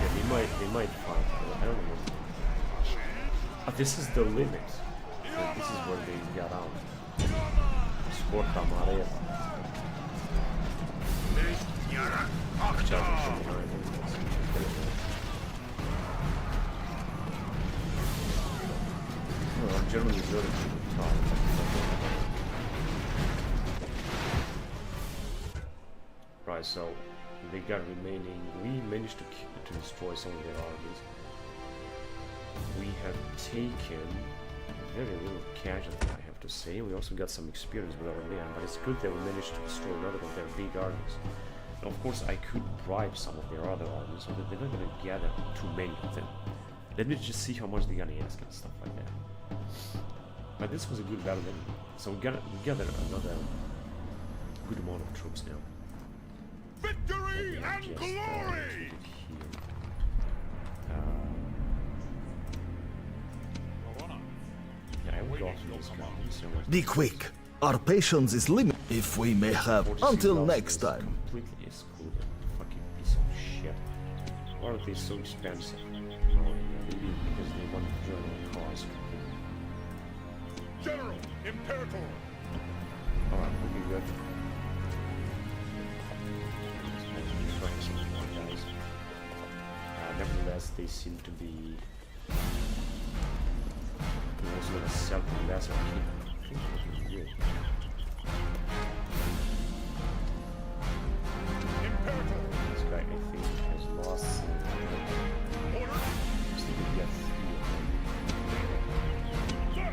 Yeah, they might fight. I don't know. This is the limit. So this is where they got out. Sporta Marea. Well, Germany is really top. Right, so they got remaining. We managed to destroy some of their armies. We have taken very little casualty, I have to say. We also got some experience with our men, but it's good that we managed to destroy another of their big armies. And of course, I could bribe some of their other armies so that they're not going to gather too many of them. Let me just see how much they're going to ask and stuff like that. But this was a good battle anyway. So we gathered another good amount of troops now. Victory and glory! Yeah, I would go to this country so much. Be quick. Our patience is limited. If we may have. Until next time. Completely excluded. Fucking piece of shit. Why are they so expensive? Oh yeah, maybe because they want to join the cause. General, Imperator! Alright, we'll be good. Let's try some more guys. Nevertheless, they seem to be gonna sell the lesser king. I think he will. Imperatores. This guy, I think, has lost. Orders. Still get 3 of them. Sir.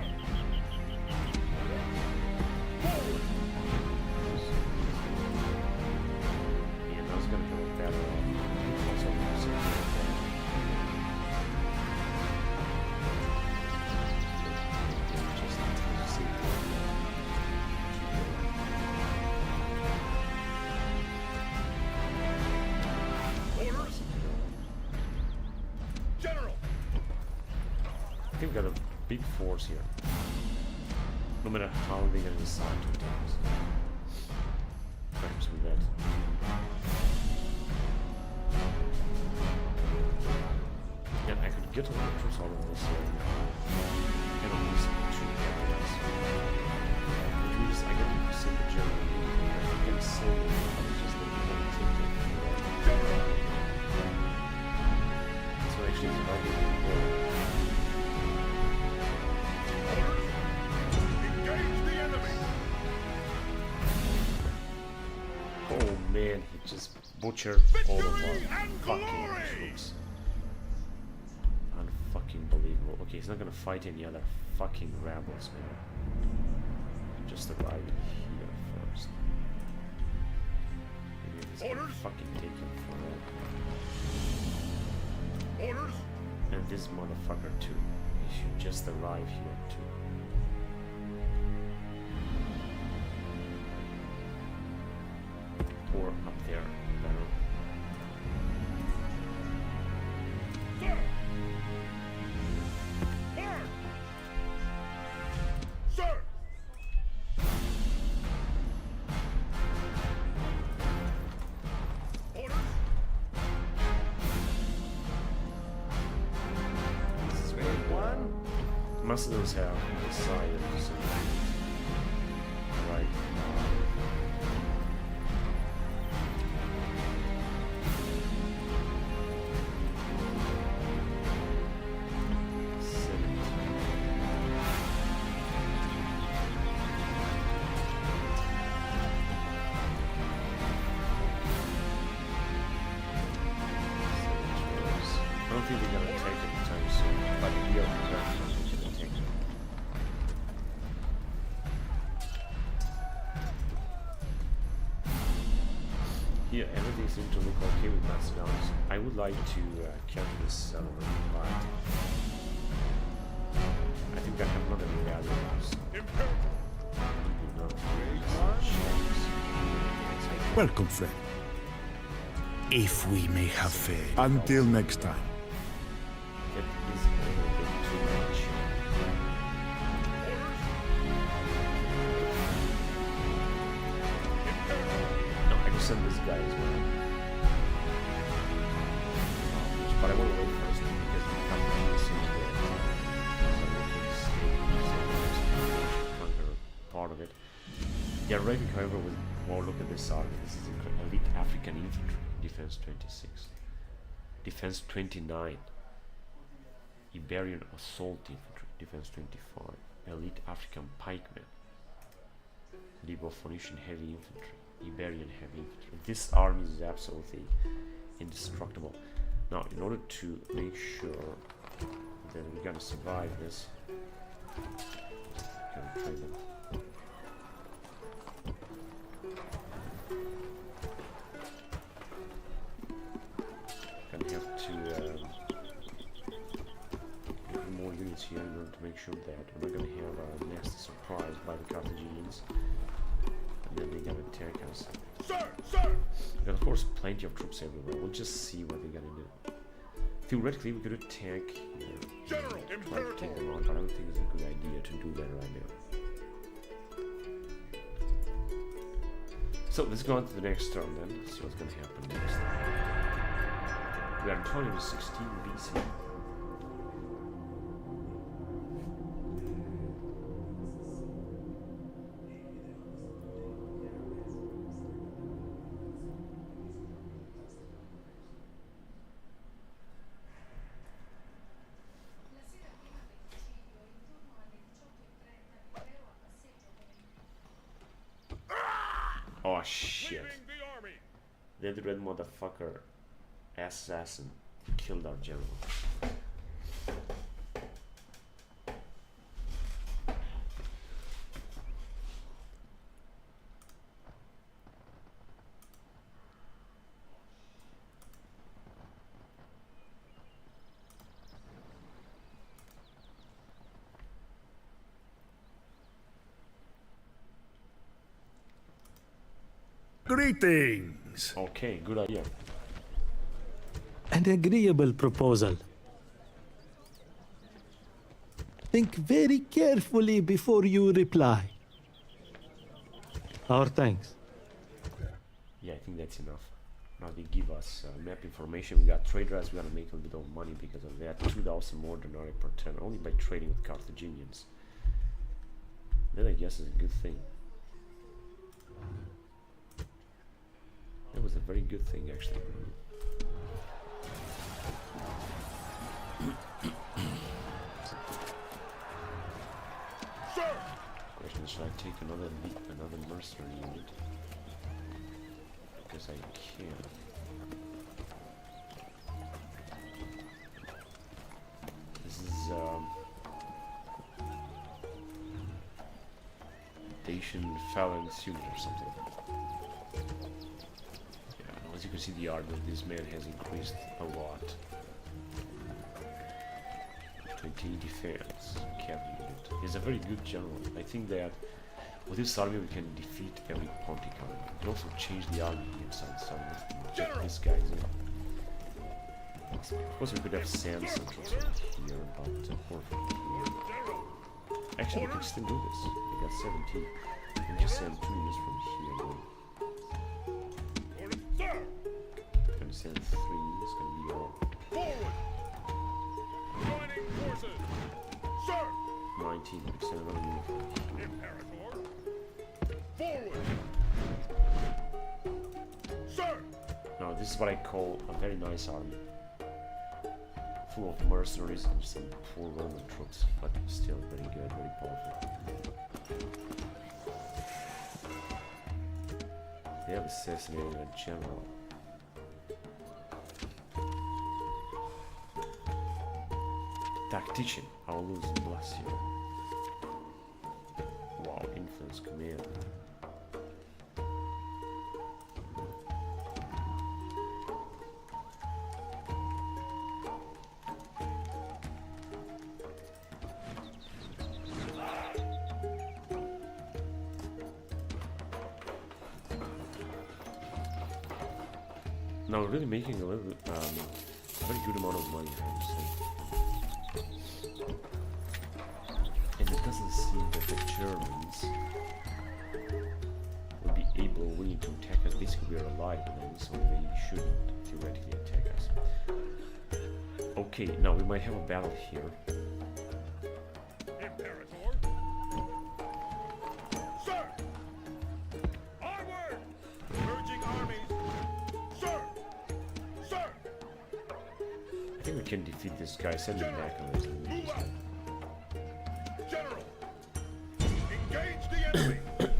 Forward. Yeah, now it's gonna have a battle. Also, Orders. General. I think we got a big force here. No matter how they're gonna decide to attack us. Perhaps we got. Yeah, I could get a lot of troops out of this area. And at least 2 areas. Which means I get to send the general. I can send it, but it's just that you don't take it. So actually, if I get the war. Engage the enemy. Oh man, he just butchered all of our Victory and fucking glory! troops. Unfucking believable. Okay, he's not gonna fight any other fucking rebels, man. Just arrive here first. Maybe he's gonna Orders? fucking take him for Orders. that. And this motherfucker too. He should just arrive here too. Or up there, better. Sir. Forward. Sir. Orders. This is very one. Muslims have decided to say, right. I don't think they're gonna attack anytime soon, but we are prepared to attack them. Here, everything seems to look okay with Macedonians. I would like to capture this settlement, but I think I have not any value. Welcome, friend. If we may have faith. Until next time. That is a little bit too much. No, I can send this guy as well. But I want to wait first because we can't really see the conquer part of it. The Arabic, however, was more look at this army. This is elite African infantry. Defense 26. Defense 29. Iberian assault infantry. Defense 25. Elite African pikemen. Libo-Phoenician heavy infantry. Iberian heavy infantry. This army is absolutely indestructible. Now, in order to make sure that we're gonna survive this, gonna train them. Gonna have to get more units here in order to make sure that we're not gonna have a nasty surprise by the Carthaginians, and then they're gonna attack us. Sir, sir. We got, of course, plenty of troops everywhere. We'll just see what they're gonna do. Theoretically, we could attack here, General try to take Imperator. them out, but I don't think it's a good idea to do that right now. So let's go on to the next turn then. See what's gonna happen next. We are in 2016 BC. Oh shit. That red motherfucker assassin killed our general. Greetings. Okay, good idea. An agreeable proposal. Think very carefully before you reply. Our thanks. Yeah, I think that's enough. Now they give us map information. We got trade rights. We gotta make a little bit of money because of that. 2,000 more denarii per turn, only by trading with Carthaginians. That I guess is a good thing. That was a very good thing, actually. Question is, should I take another mercenary unit? Because I can. This is Dacian Phalanx unit or something. As you can see, the armor of this man has increased a lot. 20 defense, cavalry unit. He's a very good general. I think that with this army we can defeat every Pontic army. We can also change the army inside, so check this guy's in. Of course we could have sand centrals over here, but or here. Actually we can still do this. We got 17. We can just send 2 units from here. Send 3 is gonna be all. Forward! Joining forces! Sir! 19, we can send another unit from here. Imperator! Forward! Sir! Now this is what I call a very nice army. Full of mercenaries and some poor Roman troops, but still very good, very powerful. They have assassinated a general. Tactician, Aulus Blasio. Wow, influence command. Now we're really making a little bit, a very good amount of money, I would say. And it doesn't seem that the Germans will be willing to attack us. Basically, we are allied with them, so they shouldn't theoretically attack us. Okay, now we might have a battle here. Imperator! Sir! Onward! Urging armies! Sir! Sir! I think we can defeat this guy. Send him back and let him leave. Move out! General! Engage the enemy! It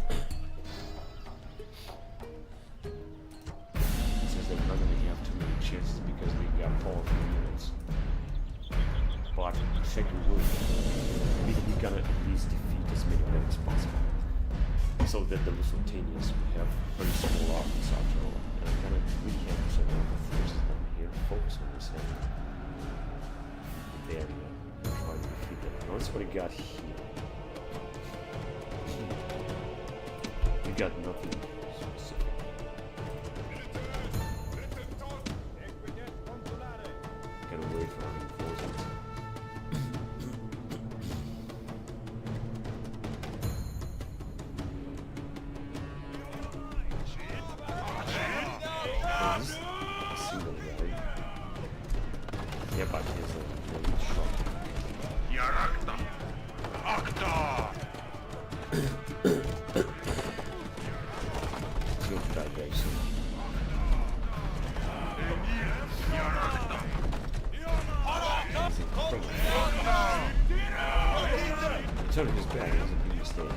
says that none of them have too many chances because we got powerful units. But second will, we gotta at least defeat as many of them as possible. So that the Lusitanians will have very small armies after all. And I'm gonna really have to send all the forces down here, focus on this area, and try to defeat them. Now that's what I got here. We got nothing specific. Get away from reinforcements. Single guy. Yeah, but he's a elite shot. Yarakta! Akta! Good guy, guys. Turning his back is a big mistake.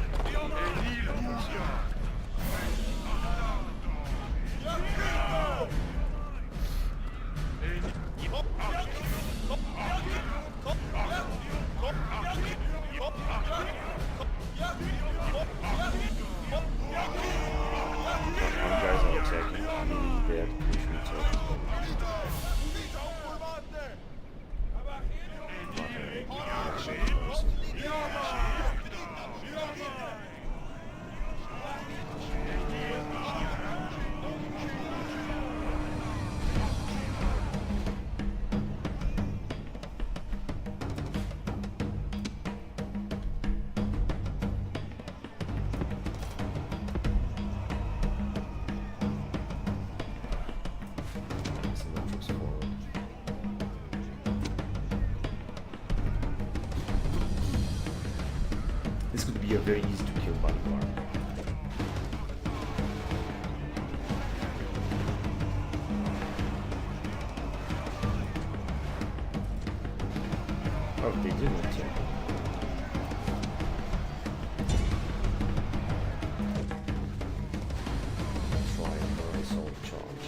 This could be a very easy to kill bodyguard. Oh, they didn't attack. Try for a soul charge.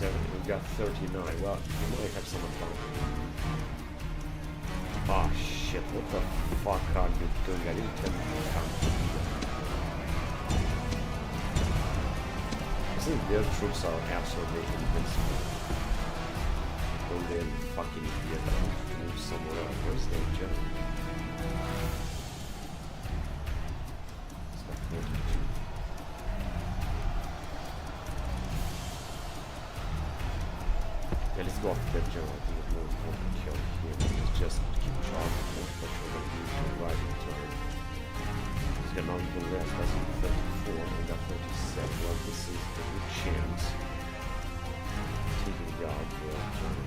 We got 39. Well, we might have some advantage. Ah, shit. What the fuck are you doing? I didn't tell you to come. I think their troops are absolutely invincible. Go there and fucking idiot. I need to move somewhere else. Where's their general? It's got 42. Yeah, let's go after that general. I think it's more important to kill here. It's just keep charging. Most special we're going to use to ride into it. He's got not even less. That's 34 and got 37. Well, this is a good chance. Taking the guard for a turn.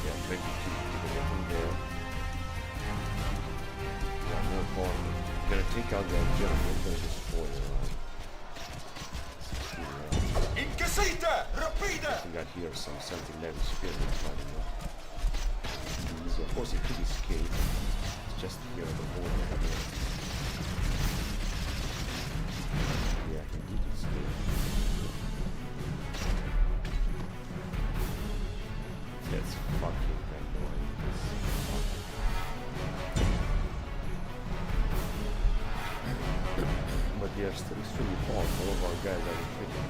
Yeah, 22 people from there. Yeah, no problem. Gonna take out that general, we're gonna destroy it, right? Inquisita! Rapida! We got here some 70-level spearmen fighting up. Easy. Of course, it could escape. It's just here on the border. Yeah, he did escape. That's fucking annoying. But they are still extremely powerful. All of our guys are infected.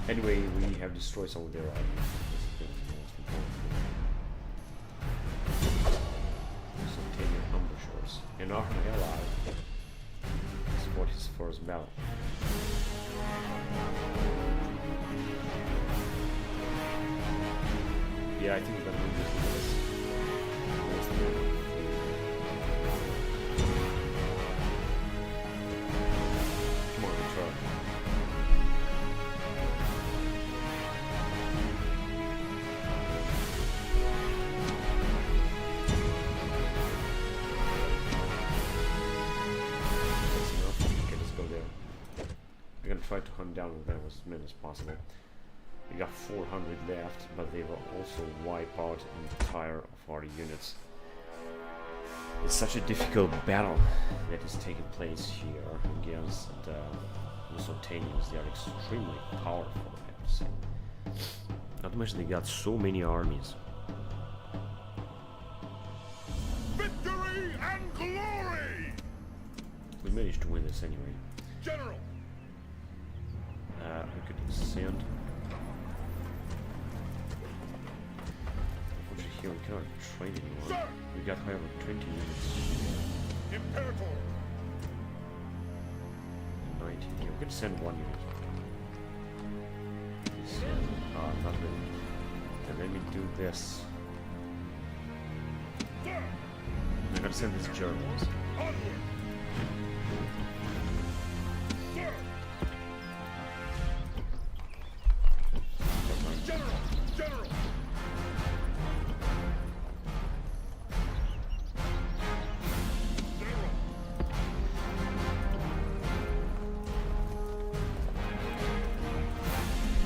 Anyway, we have destroyed some of their armies. And our ally support his first battle. Yeah, I think we're gonna move this to this. Come on, try. Try to hunt down them as many as possible. We got 400 left, but they will also wipe out entire of our units. It's such a difficult battle that is taking place here against the Lusitanians. They are extremely powerful, I have to say. Not to mention they got so many armies. Victory and glory! We managed to win this anyway. General! We could send. Unfortunately, here we cannot train anyone. Sir! We got, however, 20 units. Imperator! 19. Yeah, we could send one unit. let me do this. We're gonna send these Germans. General!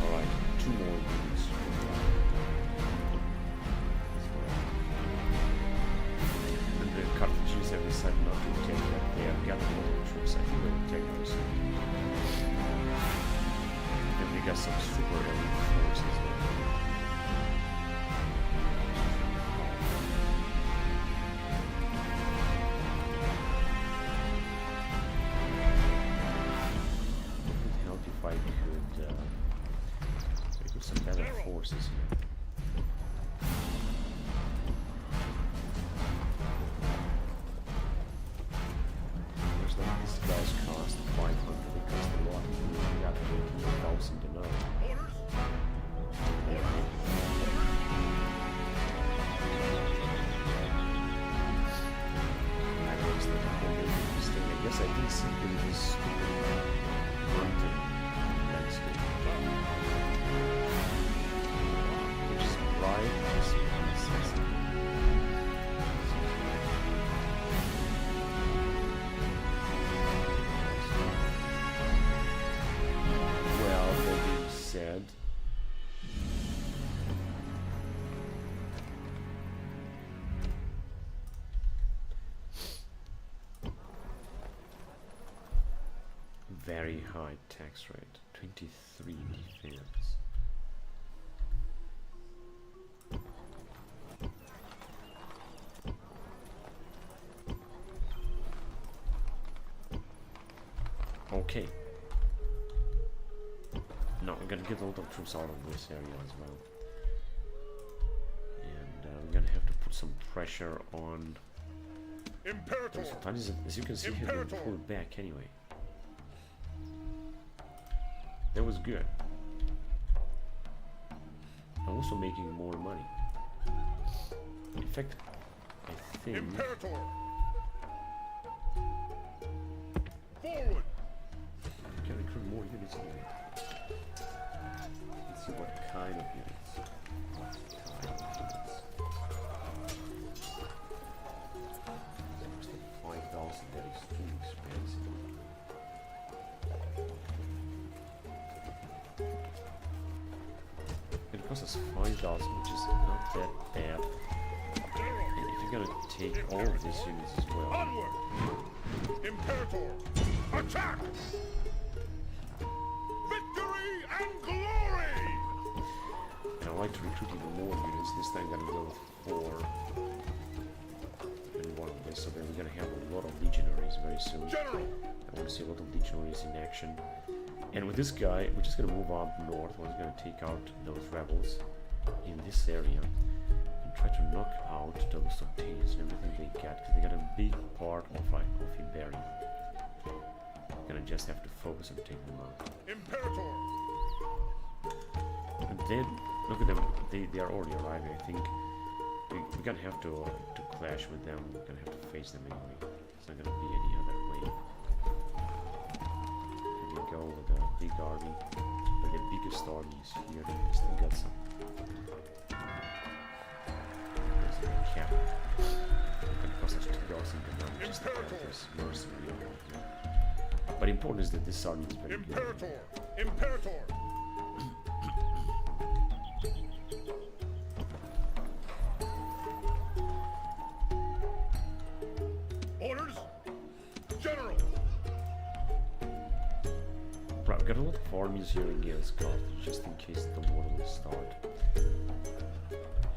Alright, 2 more units. And the Carthaginians have decided not to take that. They have gathered more troops. I think they will take those. And they got some super elite forces there. If I could some better forces here. There's like these guys cost 500, they cost a lot. We got 18,000 to know. I guess I did something this stupid mountain landscape. Which is right, just well, that being said, very high tax rate, 23 defense. Okay. No, we're gonna get a lot of troops out of this area as well. And we're gonna have to put some pressure on... Imperator! Sometimes, as you can see here, they pull it back anyway. That was good. I'm also making more money. In fact, I think... Imperator! Forward! I can recruit more units here. Let's see what kind of units. What kind of units? 5,000, that is too expensive. It costs us 5,000, which is not that bad. And if you're gonna take all of these units as well. Onward! Imperator! Attack! Victory and glory! And I'd like to recruit even more units. This time I'm gonna go with 4. And one of this, so then we're gonna have a lot of legionaries very soon. General! I want to see a lot of legionaries in action. And with this guy, we're just gonna move up north. We're going to take out those rebels in this area and try to knock out those Octavians and everything they get, because they got a big part of Iberia. We're gonna just have to focus on taking them out. Imperator! And then look at them; they are already arriving. I think we're gonna have to clash with them. We're gonna have to face them anyway. It's not gonna be any other way. We go with a big army, but the biggest army is here. They still got some. There's the cap. It's gonna cost us 2,000 damage just to have this mercenary over here. But important is that this army is very good. Imperator! Imperator! Orders! General! Right, we've got a lot of armies here against Carthage, just in case the war will start.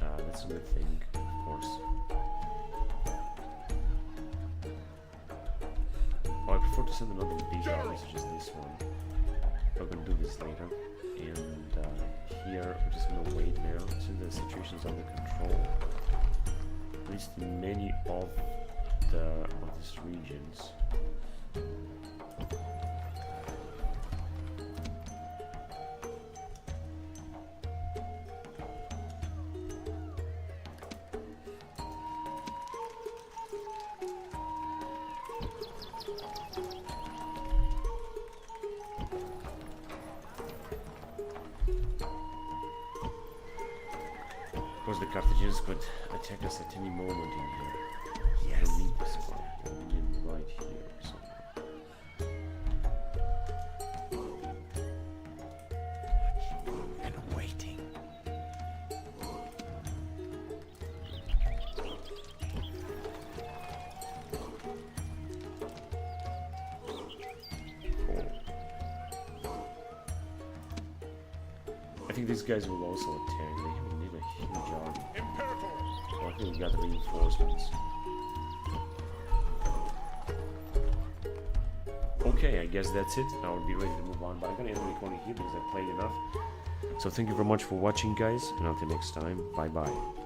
That's a good thing, of course. Oh, I prefer to send another big army, such as this one. We're gonna do this later. And here, we're just gonna wait now until the situation's under control. At least many of these regions. Of course, the Carthaginians could attack us at any moment in here. Yes. Don't need this one. We need right here or something. And waiting. I think these guys will also attack. They need a huge army. Imperators! Oh, I think we got reinforcements. Okay, I guess that's it. Now we'll be ready to move on. But I'm gonna end the recording here because I played enough. So thank you very much for watching, guys, and until next time, bye bye.